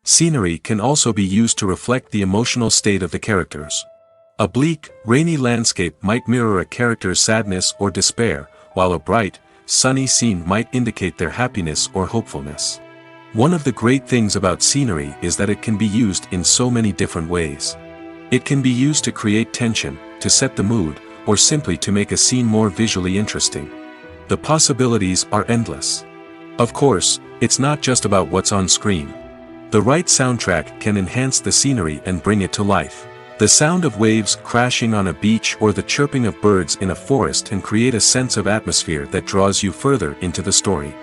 Scenery can also be used to reflect the emotional state of the characters. A bleak, rainy landscape might mirror a character's sadness or despair, while a bright, sunny scene might indicate their happiness or hopefulness. One of the great things about scenery is that it can be used in so many different ways. It can be used to create tension, to set the mood, or simply to make a scene more visually interesting. The possibilities are endless. Of course, it's not just about what's on screen. The right soundtrack can enhance the scenery and bring it to life. The sound of waves crashing on a beach or the chirping of birds in a forest can create a sense of atmosphere that draws you further into the story.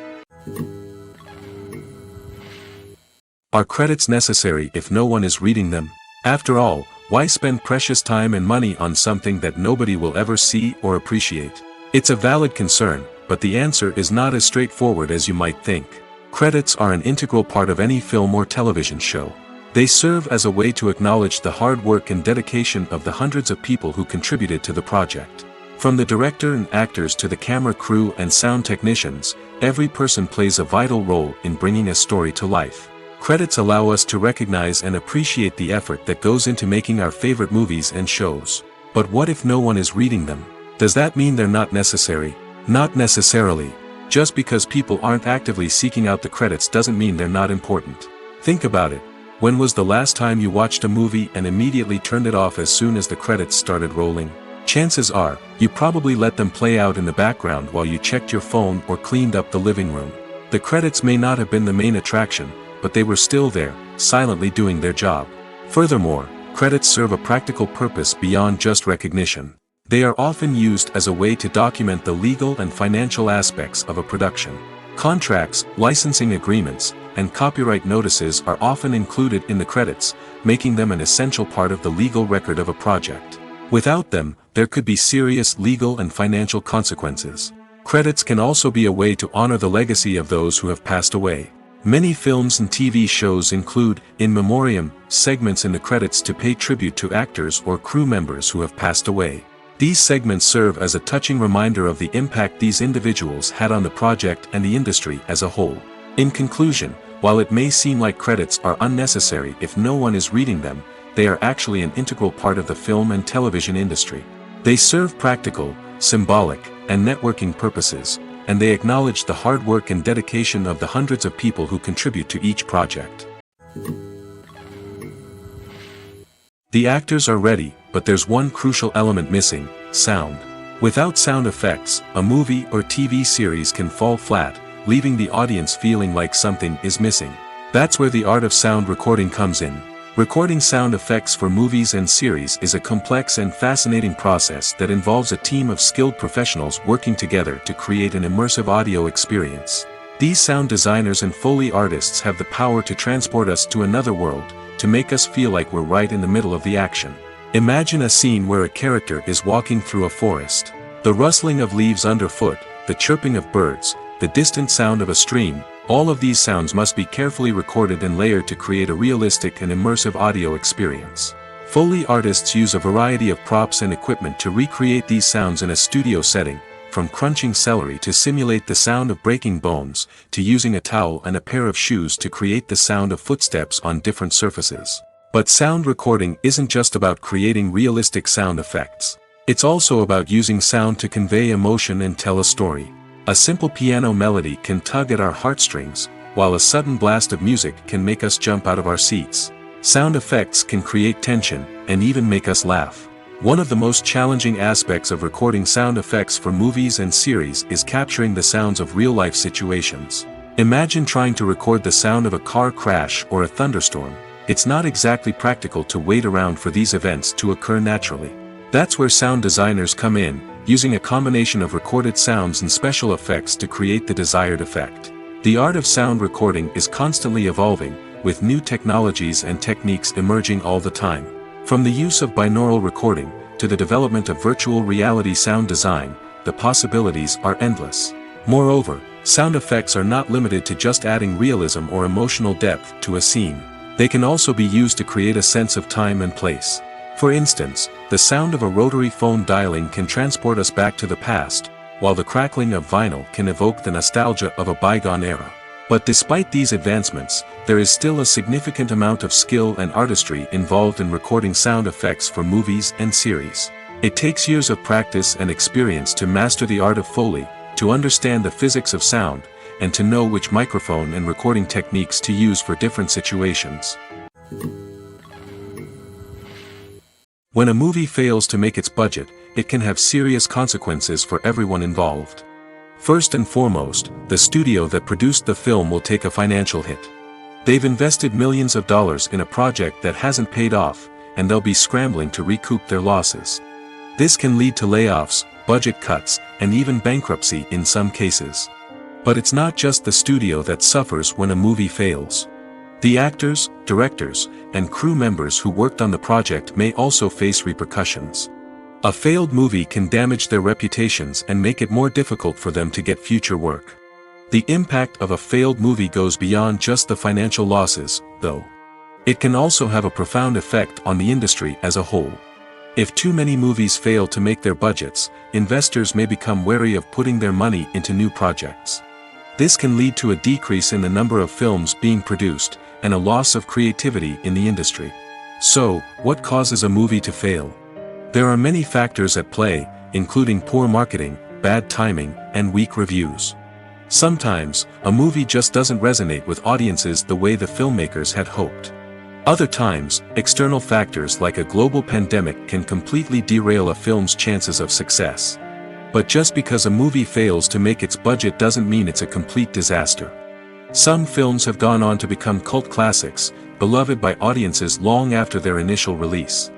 Are credits necessary if no one is reading them? After all, why spend precious time and money on something that nobody will ever see or appreciate? It's a valid concern, but but the answer is not as straightforward as you might think. Credits are an integral part of any film or television show. They serve as a way to acknowledge the hard work and dedication of the hundreds of people who contributed to the project. From the director and actors to the camera crew and sound technicians, every person plays a vital role in bringing a story to life. Credits allow us to recognize and appreciate the effort that goes into making our favorite movies and shows. But what if no one is reading them? Does that mean they're not necessary? Not necessarily. Just because people aren't actively seeking out the credits doesn't mean they're not important. Think about it. When was the last time you watched a movie and immediately turned it off as soon as the credits started rolling? Chances are, you probably let them play out in the background while you checked your phone or cleaned up the living room. The credits may not have been the main attraction, but they were still there, silently doing their job. Furthermore, credits serve a practical purpose beyond just recognition. They are often used as a way to document the legal and financial aspects of a production. Contracts, licensing agreements, and copyright notices are often included in the credits, making them an essential part of the legal record of a project. Without them, there could be serious legal and financial consequences. Credits can also be a way to honor the legacy of those who have passed away. Many films and TV shows include, in memoriam, segments in the credits to pay tribute to actors or crew members who have passed away. These segments serve as a touching reminder of the impact these individuals had on the project and the industry as a whole. In conclusion, while it may seem like credits are unnecessary if no one is reading them, they are actually an integral part of the film and television industry. They serve practical, symbolic, and networking purposes, and they acknowledge the hard work and dedication of the hundreds of people who contribute to each project. The actors are ready, but there's one crucial element missing: sound. Without sound effects, a movie or TV series can fall flat, leaving the audience feeling like something is missing. That's where the art of sound recording comes in. Recording sound effects for movies and series is a complex and fascinating process that involves a team of skilled professionals working together to create an immersive audio experience. These sound designers and Foley artists have the power to transport us to another world, to make us feel like we're right in the middle of the action. Imagine a scene where a character is walking through a forest. The rustling of leaves underfoot, the chirping of birds, the distant sound of a stream, all of these sounds must be carefully recorded and layered to create a realistic and immersive audio experience. Foley artists use a variety of props and equipment to recreate these sounds in a studio setting, from crunching celery to simulate the sound of breaking bones, to using a towel and a pair of shoes to create the sound of footsteps on different surfaces. But sound recording isn't just about creating realistic sound effects. It's also about using sound to convey emotion and tell a story. A simple piano melody can tug at our heartstrings, while a sudden blast of music can make us jump out of our seats. Sound effects can create tension, and even make us laugh. One of the most challenging aspects of recording sound effects for movies and series is capturing the sounds of real-life situations. Imagine trying to record the sound of a car crash or a thunderstorm. It's not exactly practical to wait around for these events to occur naturally. That's where sound designers come in, using a combination of recorded sounds and special effects to create the desired effect. The art of sound recording is constantly evolving, with new technologies and techniques emerging all the time. From the use of binaural recording, to the development of virtual reality sound design, the possibilities are endless. Moreover, sound effects are not limited to just adding realism or emotional depth to a scene. They can also be used to create a sense of time and place. For instance, the sound of a rotary phone dialing can transport us back to the past, while the crackling of vinyl can evoke the nostalgia of a bygone era. But despite these advancements, there is still a significant amount of skill and artistry involved in recording sound effects for movies and series. It takes years of practice and experience to master the art of Foley, to understand the physics of sound, and to know which microphone and recording techniques to use for different situations. When a movie fails to make its budget, it can have serious consequences for everyone involved. First and foremost, the studio that produced the film will take a financial hit. They've invested millions of dollars in a project that hasn't paid off, and they'll be scrambling to recoup their losses. This can lead to layoffs, budget cuts, and even bankruptcy in some cases. But it's not just the studio that suffers when a movie fails. The actors, directors, and crew members who worked on the project may also face repercussions. A failed movie can damage their reputations and make it more difficult for them to get future work. The impact of a failed movie goes beyond just the financial losses, though. It can also have a profound effect on the industry as a whole. If too many movies fail to make their budgets, investors may become wary of putting their money into new projects. This can lead to a decrease in the number of films being produced, and a loss of creativity in the industry. So, what causes a movie to fail? There are many factors at play, including poor marketing, bad timing, and weak reviews. Sometimes, a movie just doesn't resonate with audiences the way the filmmakers had hoped. Other times, external factors like a global pandemic can completely derail a film's chances of success. But just because a movie fails to make its budget doesn't mean it's a complete disaster. Some films have gone on to become cult classics, beloved by audiences long after their initial release.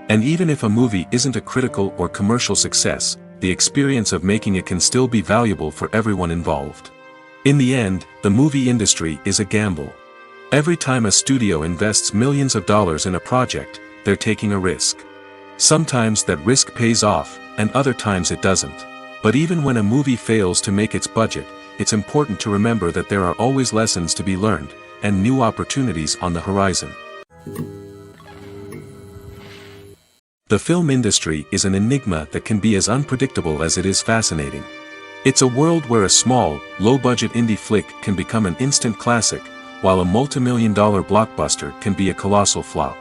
And even if a movie isn't a critical or commercial success, the experience of making it can still be valuable for everyone involved. In the end, the movie industry is a gamble. Every time a studio invests millions of dollars in a project, they're taking a risk. Sometimes that risk pays off, and other times it doesn't. But even when a movie fails to make its budget, it's important to remember that there are always lessons to be learned, and new opportunities on the horizon. The film industry is an enigma that can be as unpredictable as it is fascinating. It's a world where a small, low-budget indie flick can become an instant classic, while a multi-million-dollar blockbuster can be a colossal flop.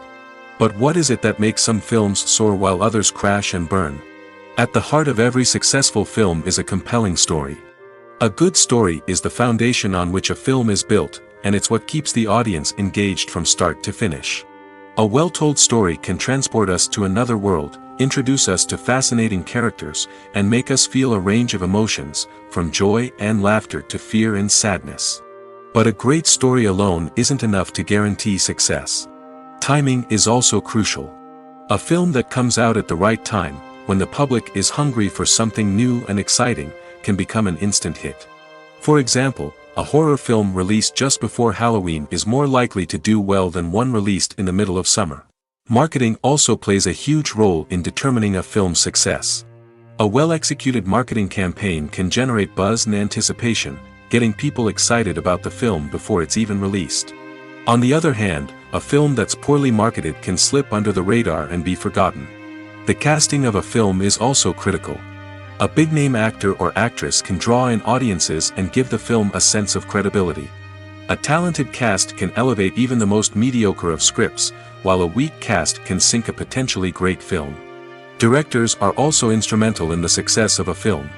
But what is it that makes some films soar while others crash and burn? At the heart of every successful film is a compelling story. A good story is the foundation on which a film is built, and it's what keeps the audience engaged from start to finish. A well-told story can transport us to another world, introduce us to fascinating characters, and make us feel a range of emotions, from joy and laughter to fear and sadness. But a great story alone isn't enough to guarantee success. Timing is also crucial. A film that comes out at the right time, when the public is hungry for something new and exciting, can become an instant hit. For example, a horror film released just before Halloween is more likely to do well than one released in the middle of summer. Marketing also plays a huge role in determining a film's success. A well-executed marketing campaign can generate buzz and anticipation, getting people excited about the film before it's even released. On the other hand, a film that's poorly marketed can slip under the radar and be forgotten. The casting of a film is also critical. A big-name actor or actress can draw in audiences and give the film a sense of credibility. A talented cast can elevate even the most mediocre of scripts, while a weak cast can sink a potentially great film. Directors are also instrumental in the success of a film.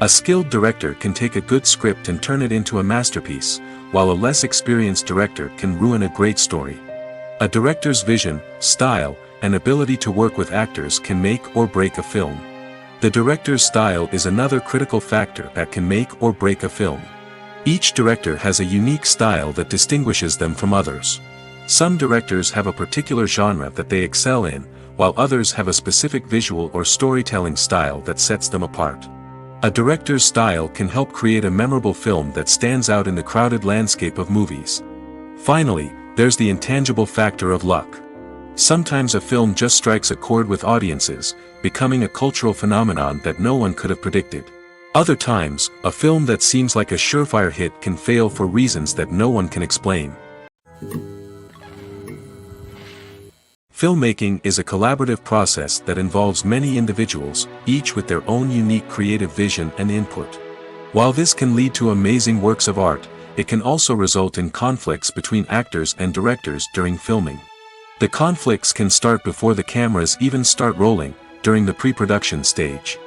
A skilled director can take a good script and turn it into a masterpiece, while a less experienced director can ruin a great story. A director's vision, style, and ability to work with actors can make or break a film. The director's style is another critical factor that can make or break a film. Each director has a unique style that distinguishes them from others. Some directors have a particular genre that they excel in, while others have a specific visual or storytelling style that sets them apart. A director's style can help create a memorable film that stands out in the crowded landscape of movies. Finally, there's the intangible factor of luck. Sometimes a film just strikes a chord with audiences, becoming a cultural phenomenon that no one could have predicted. Other times, a film that seems like a surefire hit can fail for reasons that no one can explain. Filmmaking is a collaborative process that involves many individuals, each with their own unique creative vision and input. While this can lead to amazing works of art, it can also result in conflicts between actors and directors during filming. The conflicts can start before the cameras even start rolling, during the pre-production stage.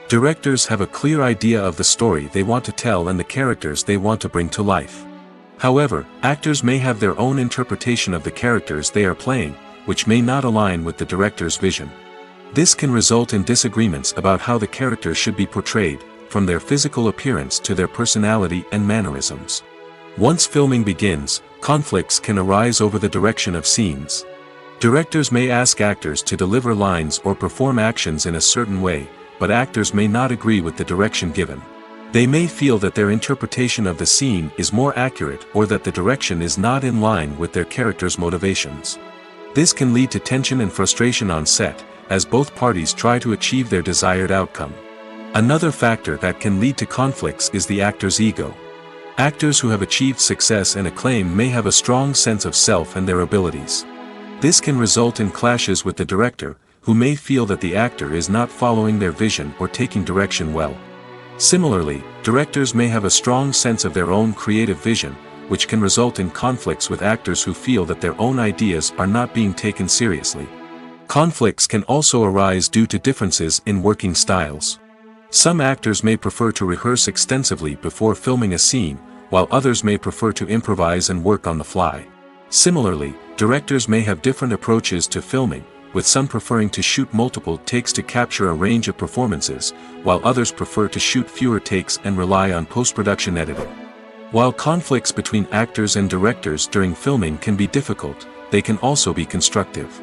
Directors have a clear idea of the story they want to tell and the characters they want to bring to life. However, actors may have their own interpretation of the characters they are playing, which may not align with the director's vision. This can result in disagreements about how the characters should be portrayed, from their physical appearance to their personality and mannerisms. Once filming begins, conflicts can arise over the direction of scenes. Directors may ask actors to deliver lines or perform actions in a certain way, but actors may not agree with the direction given. They may feel that their interpretation of the scene is more accurate or that the direction is not in line with their character's motivations. This can lead to tension and frustration on set, as both parties try to achieve their desired outcome. Another factor that can lead to conflicts is the actor's ego. Actors who have achieved success and acclaim may have a strong sense of self and their abilities. This can result in clashes with the director, who may feel that the actor is not following their vision or taking direction well. Similarly, directors may have a strong sense of their own creative vision, which can result in conflicts with actors who feel that their own ideas are not being taken seriously. Conflicts can also arise due to differences in working styles. Some actors may prefer to rehearse extensively before filming a scene, while others may prefer to improvise and work on the fly. Similarly, directors may have different approaches to filming, with some preferring to shoot multiple takes to capture a range of performances, while others prefer to shoot fewer takes and rely on post-production editing. While conflicts between actors and directors during filming can be difficult, they can also be constructive.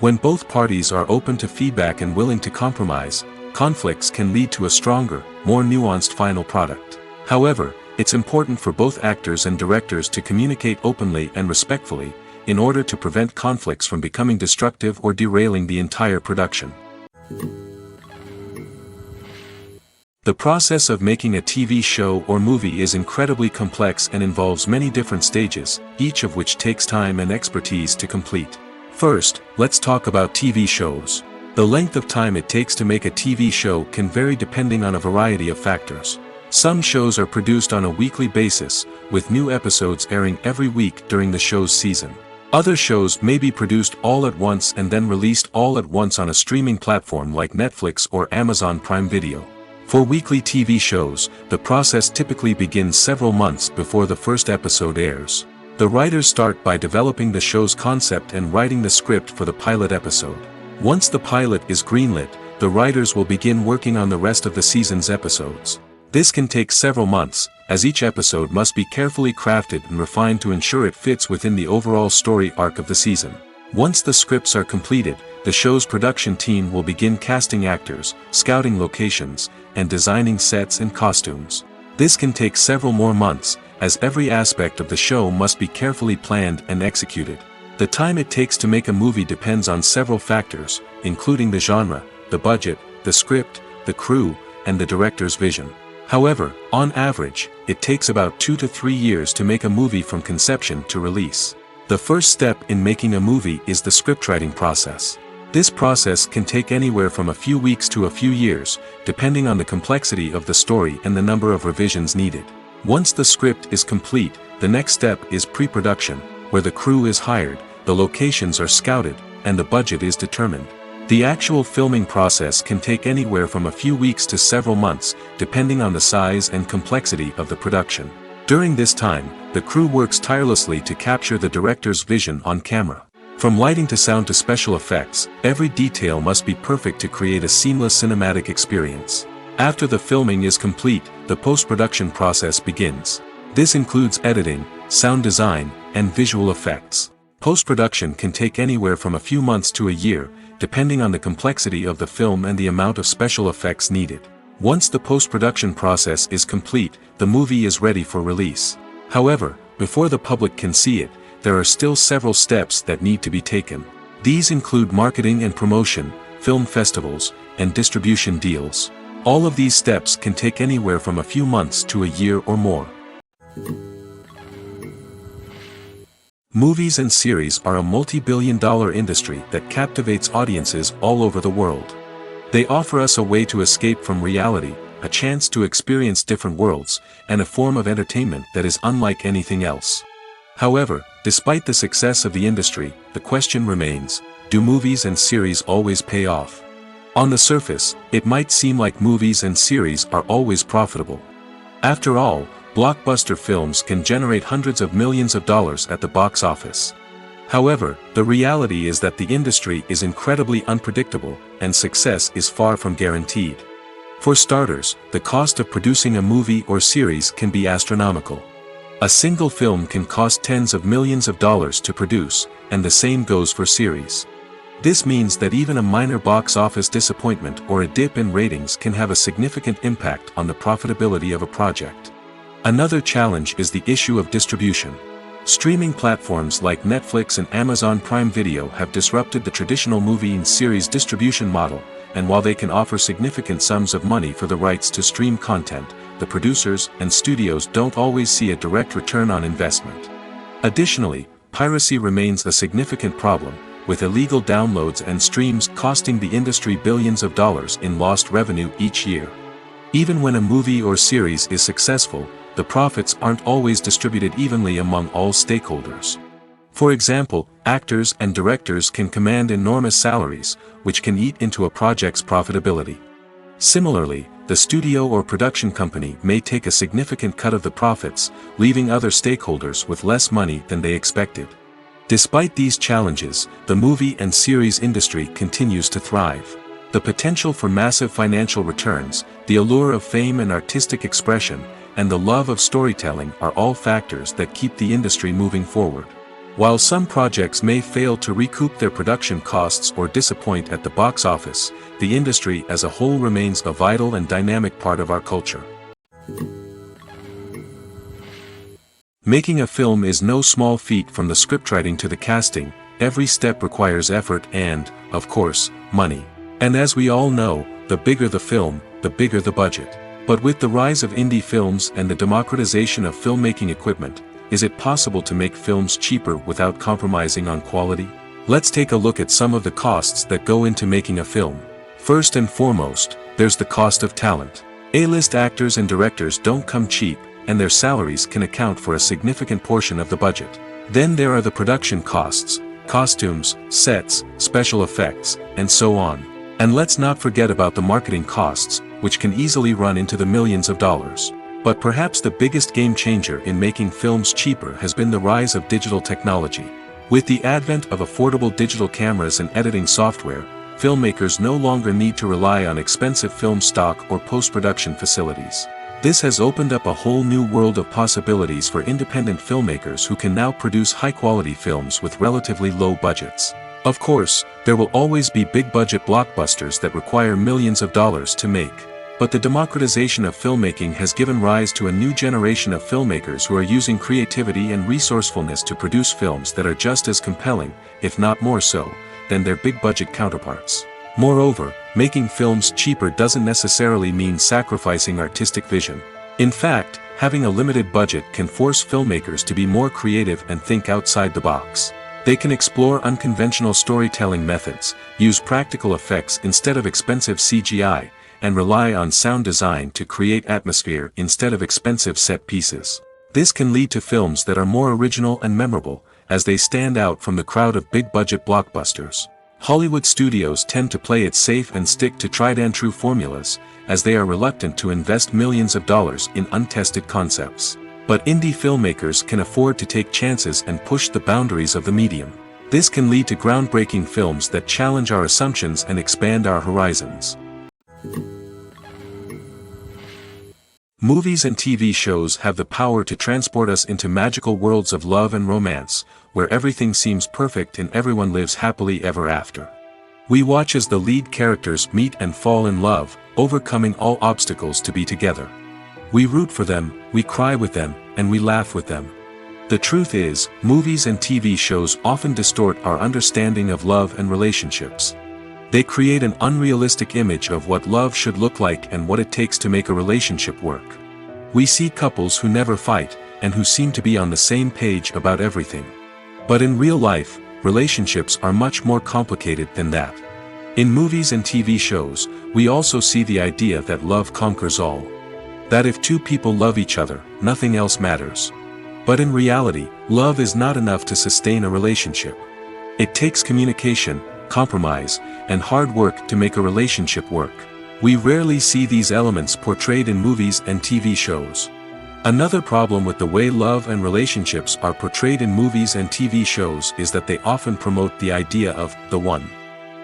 When both parties are open to feedback and willing to compromise, conflicts can lead to a stronger, more nuanced final product. However, it's important for both actors and directors to communicate openly and respectfully, in order to prevent conflicts from becoming destructive or derailing the entire production. The process of making a TV show or movie is incredibly complex and involves many different stages, each of which takes time and expertise to complete. First, let's talk about TV shows. The length of time it takes to make a TV show can vary depending on a variety of factors. Some shows are produced on a weekly basis, with new episodes airing every week during the show's season. Other shows may be produced all at once and then released all at once on a streaming platform like Netflix or Amazon Prime Video. For weekly TV shows, the process typically begins several months before the first episode airs. The writers start by developing the show's concept and writing the script for the pilot episode. Once the pilot is greenlit, the writers will begin working on the rest of the season's episodes. This can take several months, as each episode must be carefully crafted and refined to ensure it fits within the overall story arc of the season. Once the scripts are completed, the show's production team will begin casting actors, scouting locations, and designing sets and costumes. This can take several more months, as every aspect of the show must be carefully planned and executed. The time it takes to make a movie depends on several factors, including the genre, the budget, the script, the crew, and the director's vision. However, on average, it takes about 2 to 3 years to make a movie from conception to release. The first step in making a movie is the scriptwriting process. This process can take anywhere from a few weeks to a few years, depending on the complexity of the story and the number of revisions needed. Once the script is complete, the next step is pre-production, where the crew is hired, the locations are scouted, and the budget is determined. The actual filming process can take anywhere from a few weeks to several months, depending on the size and complexity of the production. During this time, the crew works tirelessly to capture the director's vision on camera. From lighting to sound to special effects, every detail must be perfect to create a seamless cinematic experience. After the filming is complete, the post-production process begins. This includes editing, sound design, and visual effects. Post-production can take anywhere from a few months to a year, depending on the complexity of the film and the amount of special effects needed. Once the post-production process is complete, the movie is ready for release. However, before the public can see it, there are still several steps that need to be taken. These include marketing and promotion, film festivals, and distribution deals. All of these steps can take anywhere from a few months to a year or more. Movies and series are a multi-billion-dollar industry that captivates audiences all over the world. They offer us a way to escape from reality, a chance to experience different worlds, and a form of entertainment that is unlike anything else. However, despite the success of the industry, the question remains, do movies and series always pay off? On the surface, it might seem like movies and series are always profitable. After all, blockbuster films can generate hundreds of millions of dollars at the box office. However, the reality is that the industry is incredibly unpredictable, and success is far from guaranteed. For starters, the cost of producing a movie or series can be astronomical. A single film can cost tens of millions of dollars to produce, and the same goes for series. This means that even a minor box office disappointment or a dip in ratings can have a significant impact on the profitability of a project. Another challenge is the issue of distribution. Streaming platforms like Netflix and Amazon Prime Video have disrupted the traditional movie and series distribution model, and while they can offer significant sums of money for the rights to stream content, the producers and studios don't always see a direct return on investment. Additionally, piracy remains a significant problem, with illegal downloads and streams costing the industry billions of dollars in lost revenue each year. Even when a movie or series is successful, the profits aren't always distributed evenly among all stakeholders. For example, actors and directors can command enormous salaries, which can eat into a project's profitability. Similarly, the studio or production company may take a significant cut of the profits, leaving other stakeholders with less money than they expected. Despite these challenges, the movie and series industry continues to thrive. The potential for massive financial returns, the allure of fame and artistic expression, and the love of storytelling are all factors that keep the industry moving forward. While some projects may fail to recoup their production costs or disappoint at the box office, the industry as a whole remains a vital and dynamic part of our culture. Making a film is no small feat. From the scriptwriting to the casting, every step requires effort and, of course, money. And as we all know, the bigger the film, the bigger the budget. But with the rise of indie films and the democratization of filmmaking equipment, is it possible to make films cheaper without compromising on quality? Let's take a look at some of the costs that go into making a film. First and foremost, there's the cost of talent. A-list actors and directors don't come cheap, and their salaries can account for a significant portion of the budget. Then there are the production costs, costumes, sets, special effects, and so on. And let's not forget about the marketing costs, which can easily run into the millions of dollars. But perhaps the biggest game changer in making films cheaper has been the rise of digital technology. With the advent of affordable digital cameras and editing software, filmmakers no longer need to rely on expensive film stock or post-production facilities. This has opened up a whole new world of possibilities for independent filmmakers who can now produce high-quality films with relatively low budgets. Of course, there will always be big-budget blockbusters that require millions of dollars to make. But the democratization of filmmaking has given rise to a new generation of filmmakers who are using creativity and resourcefulness to produce films that are just as compelling, if not more so, than their big-budget counterparts. Moreover, making films cheaper doesn't necessarily mean sacrificing artistic vision. In fact, having a limited budget can force filmmakers to be more creative and think outside the box. They can explore unconventional storytelling methods, use practical effects instead of expensive CGI, and rely on sound design to create atmosphere instead of expensive set pieces. This can lead to films that are more original and memorable, as they stand out from the crowd of big-budget blockbusters. Hollywood studios tend to play it safe and stick to tried-and-true formulas, as they are reluctant to invest millions of dollars in untested concepts. But indie filmmakers can afford to take chances and push the boundaries of the medium. This can lead to groundbreaking films that challenge our assumptions and expand our horizons. Movies and TV shows have the power to transport us into magical worlds of love and romance, where everything seems perfect and everyone lives happily ever after. We watch as the lead characters meet and fall in love, overcoming all obstacles to be together. We root for them, we cry with them, and we laugh with them. The truth is, movies and TV shows often distort our understanding of love and relationships. They create an unrealistic image of what love should look like and what it takes to make a relationship work. We see couples who never fight, and who seem to be on the same page about everything. But in real life, relationships are much more complicated than that. In movies and TV shows, we also see the idea that love conquers all. That if two people love each other, nothing else matters. But in reality, love is not enough to sustain a relationship. It takes communication, compromise, and hard work to make a relationship work. We rarely see these elements portrayed in movies and TV shows. Another problem with the way love and relationships are portrayed in movies and TV shows is that they often promote the idea of the one.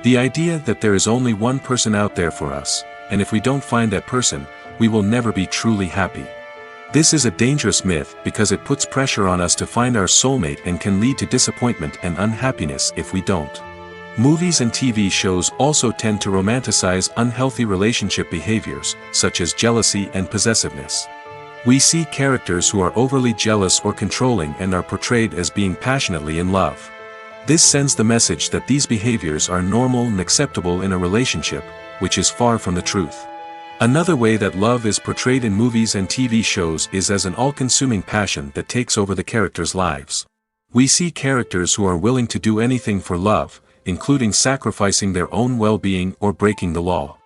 The idea that there is only one person out there for us, and if we don't find that person, we will never be truly happy. This is a dangerous myth because it puts pressure on us to find our soulmate and can lead to disappointment and unhappiness if we don't. Movies and TV shows also tend to romanticize unhealthy relationship behaviors, such as jealousy and possessiveness. We see characters who are overly jealous or controlling and are portrayed as being passionately in love. This sends the message that these behaviors are normal and acceptable in a relationship, which is far from the truth. Another way that love is portrayed in movies and TV shows is as an all-consuming passion that takes over the characters' lives. We see characters who are willing to do anything for love, including sacrificing their own well-being or breaking the law.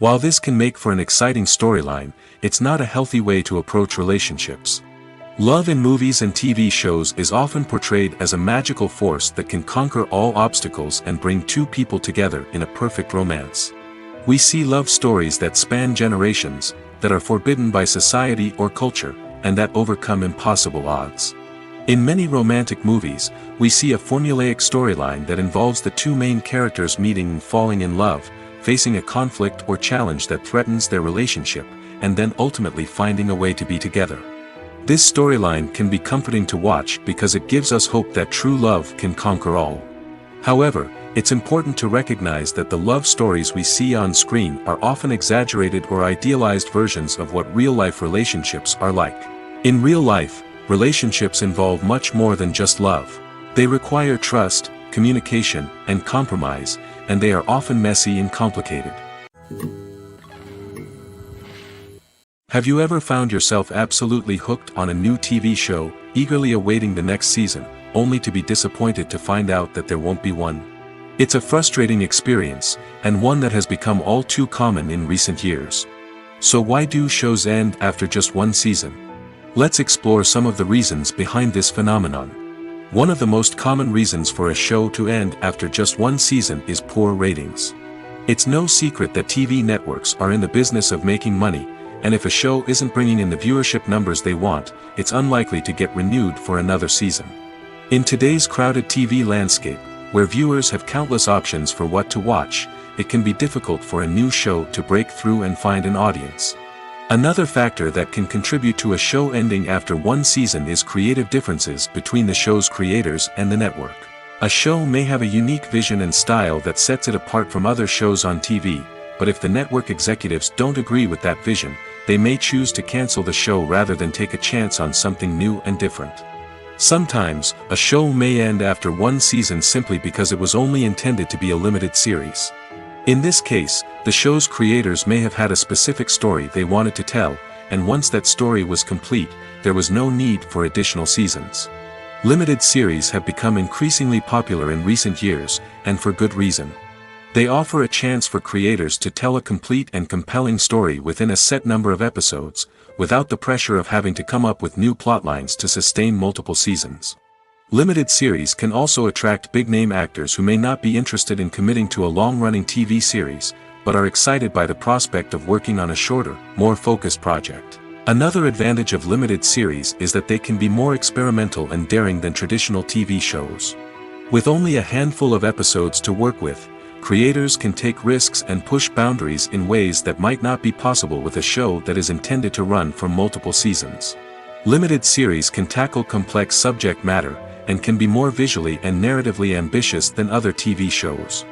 While this can make for an exciting storyline, it's not a healthy way to approach relationships. Love in movies and TV shows is often portrayed as a magical force that can conquer all obstacles and bring two people together in a perfect romance. We see love stories that span generations, that are forbidden by society or culture, and that overcome impossible odds. In many romantic movies, we see a formulaic storyline that involves the two main characters meeting and falling in love, facing a conflict or challenge that threatens their relationship, and then ultimately finding a way to be together. This storyline can be comforting to watch because it gives us hope that true love can conquer all. However, it's important to recognize that the love stories we see on screen are often exaggerated or idealized versions of what real-life relationships are like. In real life, relationships involve much more than just love. They require trust, communication, and compromise, and they are often messy and complicated. Have you ever found yourself absolutely hooked on a new TV show, eagerly awaiting the next season, only to be disappointed to find out that there won't be one? It's a frustrating experience, and one that has become all too common in recent years. So why do shows end after just one season? Let's explore some of the reasons behind this phenomenon. One of the most common reasons for a show to end after just one season is poor ratings. It's no secret that TV networks are in the business of making money, and if a show isn't bringing in the viewership numbers they want, it's unlikely to get renewed for another season. In today's crowded TV landscape, where viewers have countless options for what to watch, it can be difficult for a new show to break through and find an audience. Another factor that can contribute to a show ending after one season is creative differences between the show's creators and the network. A show may have a unique vision and style that sets it apart from other shows on TV, but if the network executives don't agree with that vision, they may choose to cancel the show rather than take a chance on something new and different. Sometimes, a show may end after one season simply because it was only intended to be a limited series. In this case, the show's creators may have had a specific story they wanted to tell, and once that story was complete, there was no need for additional seasons. Limited series have become increasingly popular in recent years, and for good reason. They offer a chance for creators to tell a complete and compelling story within a set number of episodes, without the pressure of having to come up with new plotlines to sustain multiple seasons. Limited series can also attract big-name actors who may not be interested in committing to a long-running TV series, but are excited by the prospect of working on a shorter, more focused project. Another advantage of limited series is that they can be more experimental and daring than traditional TV shows. With only a handful of episodes to work with, creators can take risks and push boundaries in ways that might not be possible with a show that is intended to run for multiple seasons. Limited series can tackle complex subject matter, and can be more visually and narratively ambitious than other TV shows.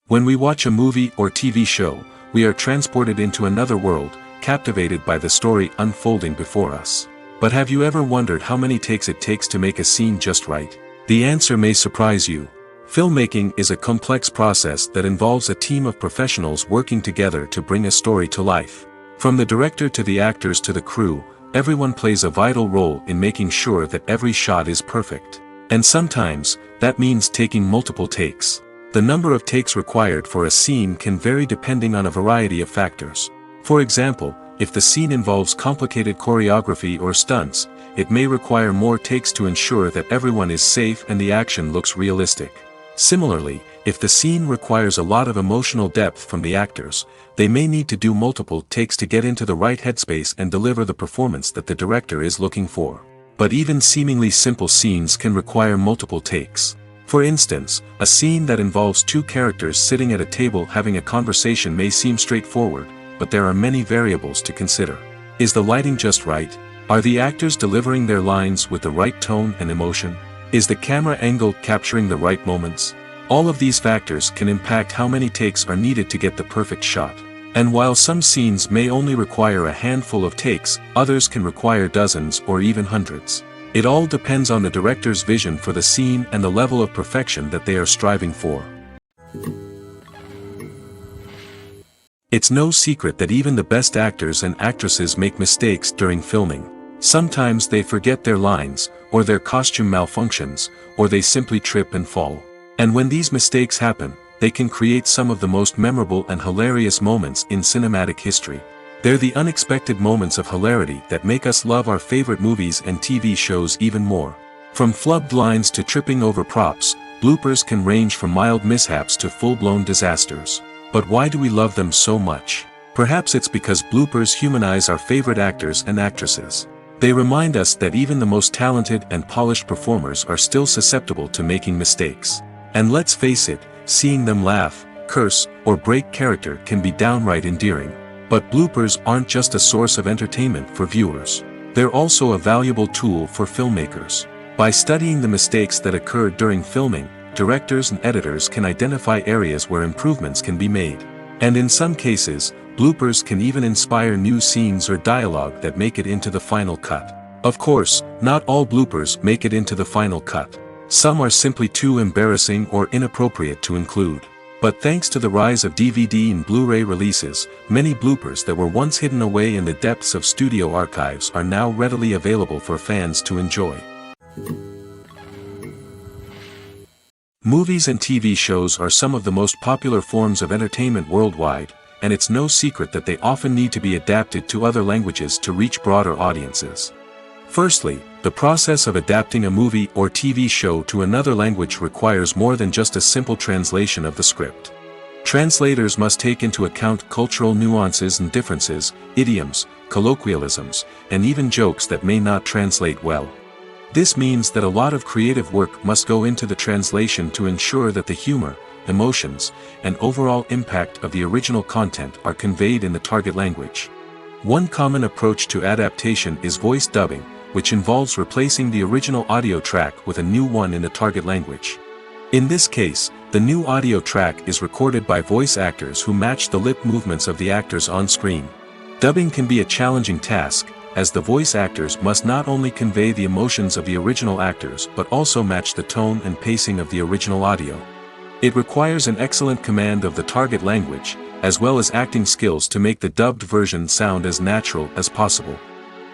When we watch a movie or TV show, we are transported into another world, captivated by the story unfolding before us. But have you ever wondered how many takes it takes to make a scene just right? The answer may surprise you. Filmmaking is a complex process that involves a team of professionals working together to bring a story to life. From the director to the actors to the crew, everyone plays a vital role in making sure that every shot is perfect. And sometimes, that means taking multiple takes. The number of takes required for a scene can vary depending on a variety of factors. For example, if the scene involves complicated choreography or stunts, it may require more takes to ensure that everyone is safe and the action looks realistic. Similarly, if the scene requires a lot of emotional depth from the actors, they may need to do multiple takes to get into the right headspace and deliver the performance that the director is looking for. But even seemingly simple scenes can require multiple takes. For instance, a scene that involves two characters sitting at a table having a conversation may seem straightforward, but there are many variables to consider. Is the lighting just right? Are the actors delivering their lines with the right tone and emotion? Is the camera angle capturing the right moments? All of these factors can impact how many takes are needed to get the perfect shot. And while some scenes may only require a handful of takes, others can require dozens or even hundreds. It all depends on the director's vision for the scene and the level of perfection that they are striving for. It's no secret that even the best actors and actresses make mistakes during filming. Sometimes they forget their lines, or their costume malfunctions, or they simply trip and fall. And when these mistakes happen, they can create some of the most memorable and hilarious moments in cinematic history. They're the unexpected moments of hilarity that make us love our favorite movies and TV shows even more. From flubbed lines to tripping over props, bloopers can range from mild mishaps to full-blown disasters. But why do we love them so much? Perhaps it's because bloopers humanize our favorite actors and actresses. They remind us that even the most talented and polished performers are still susceptible to making mistakes. And let's face it, seeing them laugh, curse, or break character can be downright endearing. But bloopers aren't just a source of entertainment for viewers. They're also a valuable tool for filmmakers. By studying the mistakes that occurred during filming, directors and editors can identify areas where improvements can be made. And in some cases, bloopers can even inspire new scenes or dialogue that make it into the final cut. Of course, not all bloopers make it into the final cut. Some are simply too embarrassing or inappropriate to include. But thanks to the rise of DVD and Blu-ray releases, many bloopers that were once hidden away in the depths of studio archives are now readily available for fans to enjoy. Movies and TV shows are some of the most popular forms of entertainment worldwide, and it's no secret that they often need to be adapted to other languages to reach broader audiences. Firstly, the process of adapting a movie or TV show to another language requires more than just a simple translation of the script. Translators must take into account cultural nuances and differences, idioms, colloquialisms, and even jokes that may not translate well. This means that a lot of creative work must go into the translation to ensure that the humor, emotions, and overall impact of the original content are conveyed in the target language. One common approach to adaptation is voice dubbing, which involves replacing the original audio track with a new one in the target language. In this case, the new audio track is recorded by voice actors who match the lip movements of the actors on screen. Dubbing can be a challenging task, as the voice actors must not only convey the emotions of the original actors but also match the tone and pacing of the original audio. It requires an excellent command of the target language, as well as acting skills to make the dubbed version sound as natural as possible.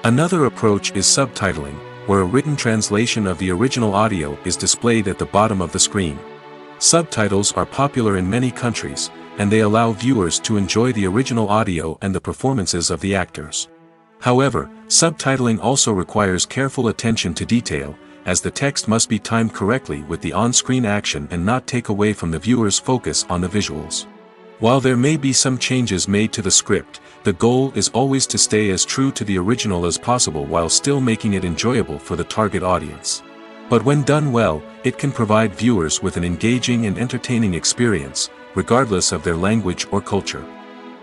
Another approach is subtitling, where a written translation of the original audio is displayed at the bottom of the screen. Subtitles are popular in many countries, and they allow viewers to enjoy the original audio and the performances of the actors. However, subtitling also requires careful attention to detail, as the text must be timed correctly with the on-screen action and not take away from the viewer's focus on the visuals. While there may be some changes made to the script, the goal is always to stay as true to the original as possible while still making it enjoyable for the target audience. But when done well, it can provide viewers with an engaging and entertaining experience, regardless of their language or culture.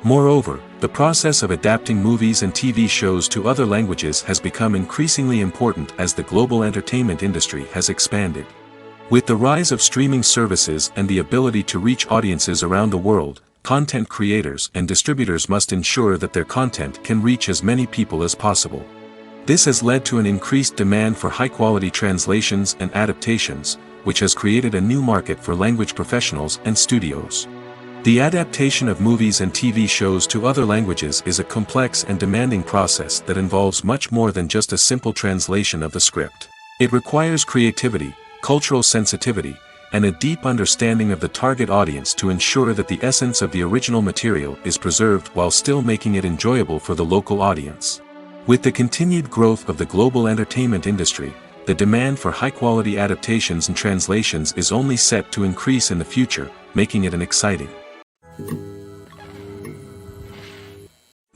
Moreover, the process of adapting movies and TV shows to other languages has become increasingly important as the global entertainment industry has expanded. With the rise of streaming services and the ability to reach audiences around the world, content creators and distributors must ensure that their content can reach as many people as possible. This has led to an increased demand for high-quality translations and adaptations, which has created a new market for language professionals and studios. The adaptation of movies and TV shows to other languages is a complex and demanding process that involves much more than just a simple translation of the script. It requires creativity, cultural sensitivity, and a deep understanding of the target audience to ensure that the essence of the original material is preserved while still making it enjoyable for the local audience. With the continued growth of the global entertainment industry, the demand for high-quality adaptations and translations is only set to increase in the future, making it an exciting.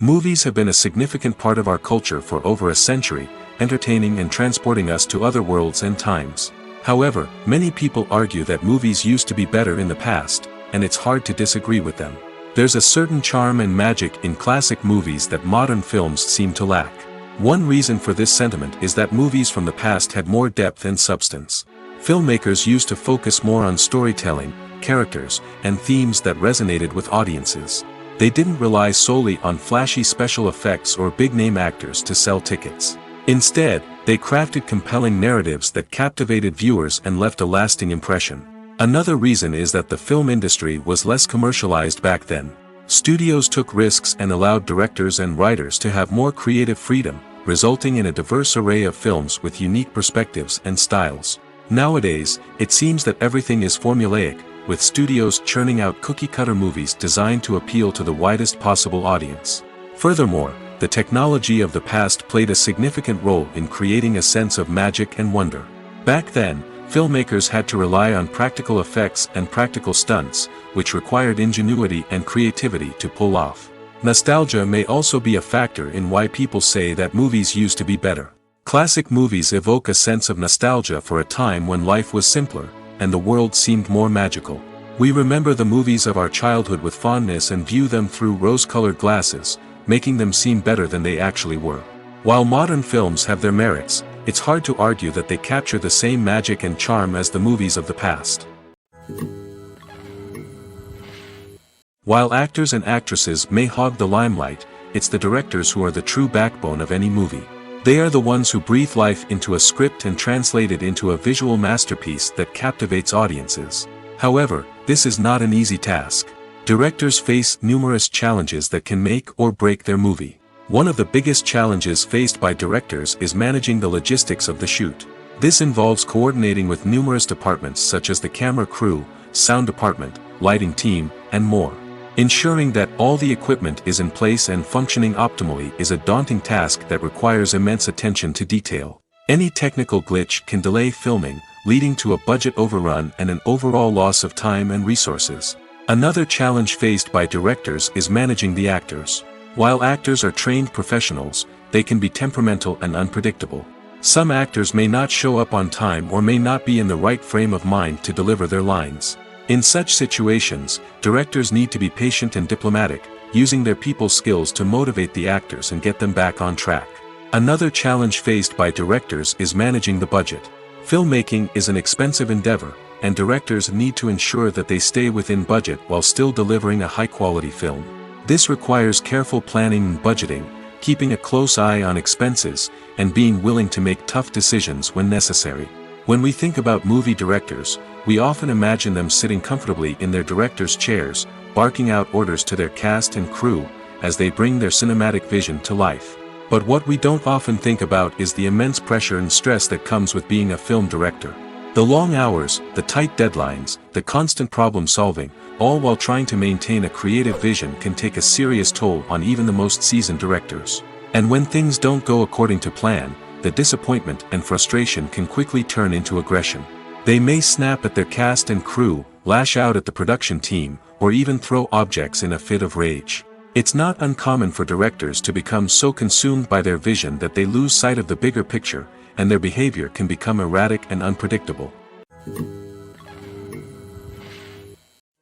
Movies have been a significant part of our culture for over a century, entertaining and transporting us to other worlds and times. However, many people argue that movies used to be better in the past, and it's hard to disagree with them. There's a certain charm and magic in classic movies that modern films seem to lack. One reason for this sentiment is that movies from the past had more depth and substance. Filmmakers used to focus more on storytelling, characters, and themes that resonated with audiences. They didn't rely solely on flashy special effects or big-name actors to sell tickets. Instead, they crafted compelling narratives that captivated viewers and left a lasting impression. Another reason is that the film industry was less commercialized back then. Studios took risks and allowed directors and writers to have more creative freedom, resulting in a diverse array of films with unique perspectives and styles. Nowadays, it seems that everything is formulaic, with studios churning out cookie-cutter movies designed to appeal to the widest possible audience. Furthermore, the technology of the past played a significant role in creating a sense of magic and wonder. Back then, filmmakers had to rely on practical effects and practical stunts, which required ingenuity and creativity to pull off. Nostalgia may also be a factor in why people say that movies used to be better. Classic movies evoke a sense of nostalgia for a time when life was simpler, and the world seemed more magical. We remember the movies of our childhood with fondness and view them through rose-colored glasses, making them seem better than they actually were. While modern films have their merits, it's hard to argue that they capture the same magic and charm as the movies of the past. While actors and actresses may hog the limelight, it's the directors who are the true backbone of any movie. They are the ones who breathe life into a script and translate it into a visual masterpiece that captivates audiences. However, this is not an easy task. Directors face numerous challenges that can make or break their movie. One of the biggest challenges faced by directors is managing the logistics of the shoot. This involves coordinating with numerous departments such as the camera crew, sound department, lighting team, and more. Ensuring that all the equipment is in place and functioning optimally is a daunting task that requires immense attention to detail. Any technical glitch can delay filming, leading to a budget overrun and an overall loss of time and resources. Another challenge faced by directors is managing the actors. While actors are trained professionals, they can be temperamental and unpredictable. Some actors may not show up on time or may not be in the right frame of mind to deliver their lines. In such situations, directors need to be patient and diplomatic, using their people skills to motivate the actors and get them back on track. Another challenge faced by directors is managing the budget. Filmmaking is an expensive endeavor, and directors need to ensure that they stay within budget while still delivering a high-quality film. This requires careful planning and budgeting, keeping a close eye on expenses, and being willing to make tough decisions when necessary. When we think about movie directors, we often imagine them sitting comfortably in their director's chairs, barking out orders to their cast and crew, as they bring their cinematic vision to life. But what we don't often think about is the immense pressure and stress that comes with being a film director. The long hours, the tight deadlines, the constant problem solving, all while trying to maintain a creative vision can take a serious toll on even the most seasoned directors. And when things don't go according to plan, the disappointment and frustration can quickly turn into aggression. They may snap at their cast and crew, lash out at the production team, or even throw objects in a fit of rage. It's not uncommon for directors to become so consumed by their vision that they lose sight of the bigger picture, and their behavior can become erratic and unpredictable.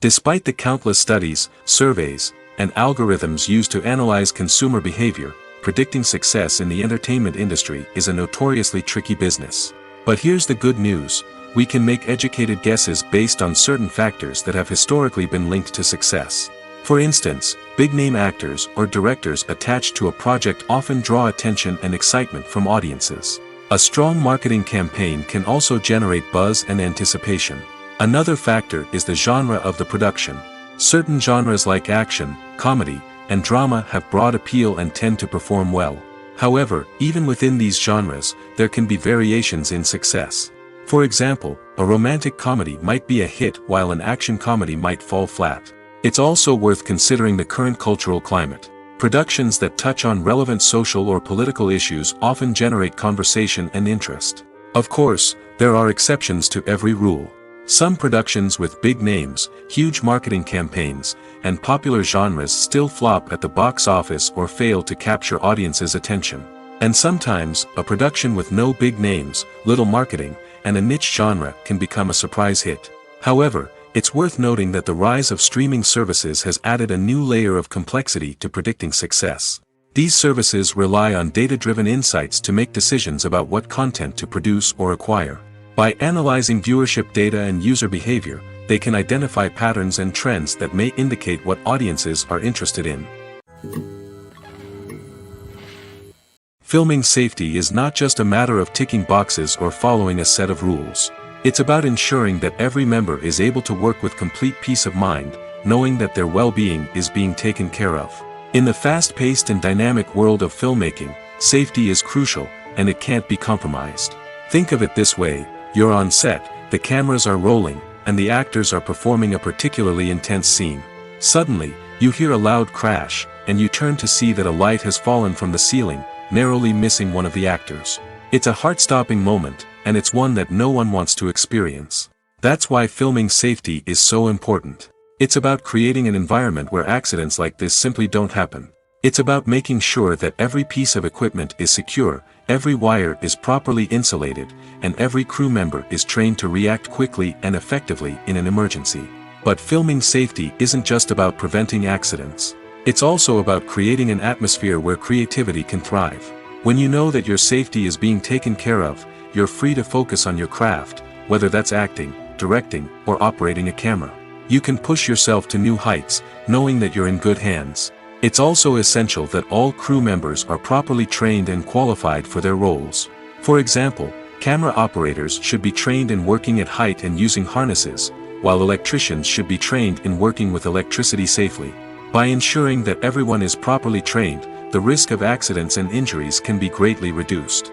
Despite the countless studies, surveys, and algorithms used to analyze consumer behavior, predicting success in the entertainment industry is a notoriously tricky business. But here's the good news: we can make educated guesses based on certain factors that have historically been linked to success. For instance, big-name actors or directors attached to a project often draw attention and excitement from audiences. A strong marketing campaign can also generate buzz and anticipation. Another factor is the genre of the production. Certain genres like action, comedy, and drama have broad appeal and tend to perform well. However, even within these genres, there can be variations in success. For example, a romantic comedy might be a hit while an action comedy might fall flat. It's also worth considering the current cultural climate. Productions that touch on relevant social or political issues often generate conversation and interest. Of course, there are exceptions to every rule. Some productions with big names, huge marketing campaigns, and popular genres still flop at the box office or fail to capture audiences' attention. And sometimes, a production with no big names, little marketing, and a niche genre can become a surprise hit. However, it's worth noting that the rise of streaming services has added a new layer of complexity to predicting success. These services rely on data-driven insights to make decisions about what content to produce or acquire. By analyzing viewership data and user behavior, they can identify patterns and trends that may indicate what audiences are interested in. Filming safety is not just a matter of ticking boxes or following a set of rules. It's about ensuring that every member is able to work with complete peace of mind, knowing that their well-being is being taken care of. In the fast-paced and dynamic world of filmmaking, safety is crucial, and it can't be compromised. Think of it this way: you're on set, the cameras are rolling, and the actors are performing a particularly intense scene. Suddenly, you hear a loud crash, and you turn to see that a light has fallen from the ceiling, narrowly missing one of the actors. It's a heart-stopping moment, and it's one that no one wants to experience. That's why filming safety is so important. It's about creating an environment where accidents like this simply don't happen. It's about making sure that every piece of equipment is secure, every wire is properly insulated, and every crew member is trained to react quickly and effectively in an emergency. But filming safety isn't just about preventing accidents. It's also about creating an atmosphere where creativity can thrive. When you know that your safety is being taken care of, you're free to focus on your craft, whether that's acting, directing, or operating a camera. You can push yourself to new heights, knowing that you're in good hands. It's also essential that all crew members are properly trained and qualified for their roles. For example, camera operators should be trained in working at height and using harnesses, while electricians should be trained in working with electricity safely. By ensuring that everyone is properly trained, the risk of accidents and injuries can be greatly reduced.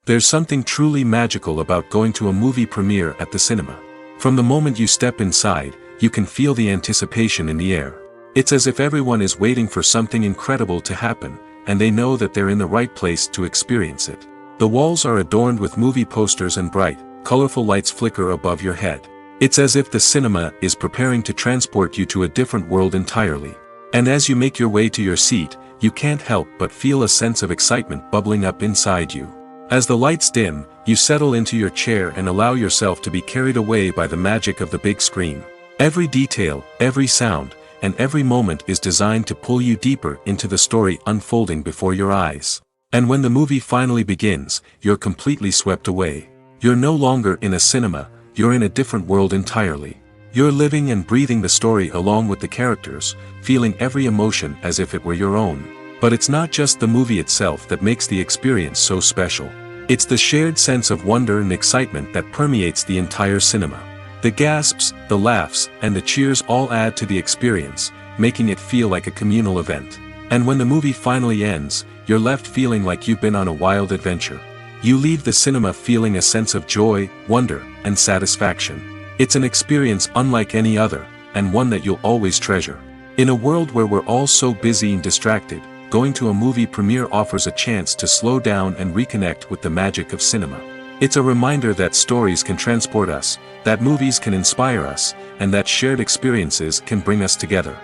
There's something truly magical about going to a movie premiere at the cinema. From the moment you step inside, you can feel the anticipation in the air. It's as if everyone is waiting for something incredible to happen, and they know that they're in the right place to experience it. The walls are adorned with movie posters and bright, colorful lights flicker above your head. It's as if the cinema is preparing to transport you to a different world entirely. And as you make your way to your seat, you can't help but feel a sense of excitement bubbling up inside you. As the lights dim, you settle into your chair and allow yourself to be carried away by the magic of the big screen. Every detail, every sound, and every moment is designed to pull you deeper into the story unfolding before your eyes. And when the movie finally begins, you're completely swept away. You're no longer in a cinema, you're in a different world entirely. You're living and breathing the story along with the characters, feeling every emotion as if it were your own. But it's not just the movie itself that makes the experience so special. It's the shared sense of wonder and excitement that permeates the entire cinema. The gasps, the laughs, and the cheers all add to the experience, making it feel like a communal event. And when the movie finally ends, you're left feeling like you've been on a wild adventure. You leave the cinema feeling a sense of joy, wonder, and satisfaction. It's an experience unlike any other, and one that you'll always treasure. In a world where we're all so busy and distracted, going to a movie premiere offers a chance to slow down and reconnect with the magic of cinema. It's a reminder that stories can transport us, that movies can inspire us, and that shared experiences can bring us together.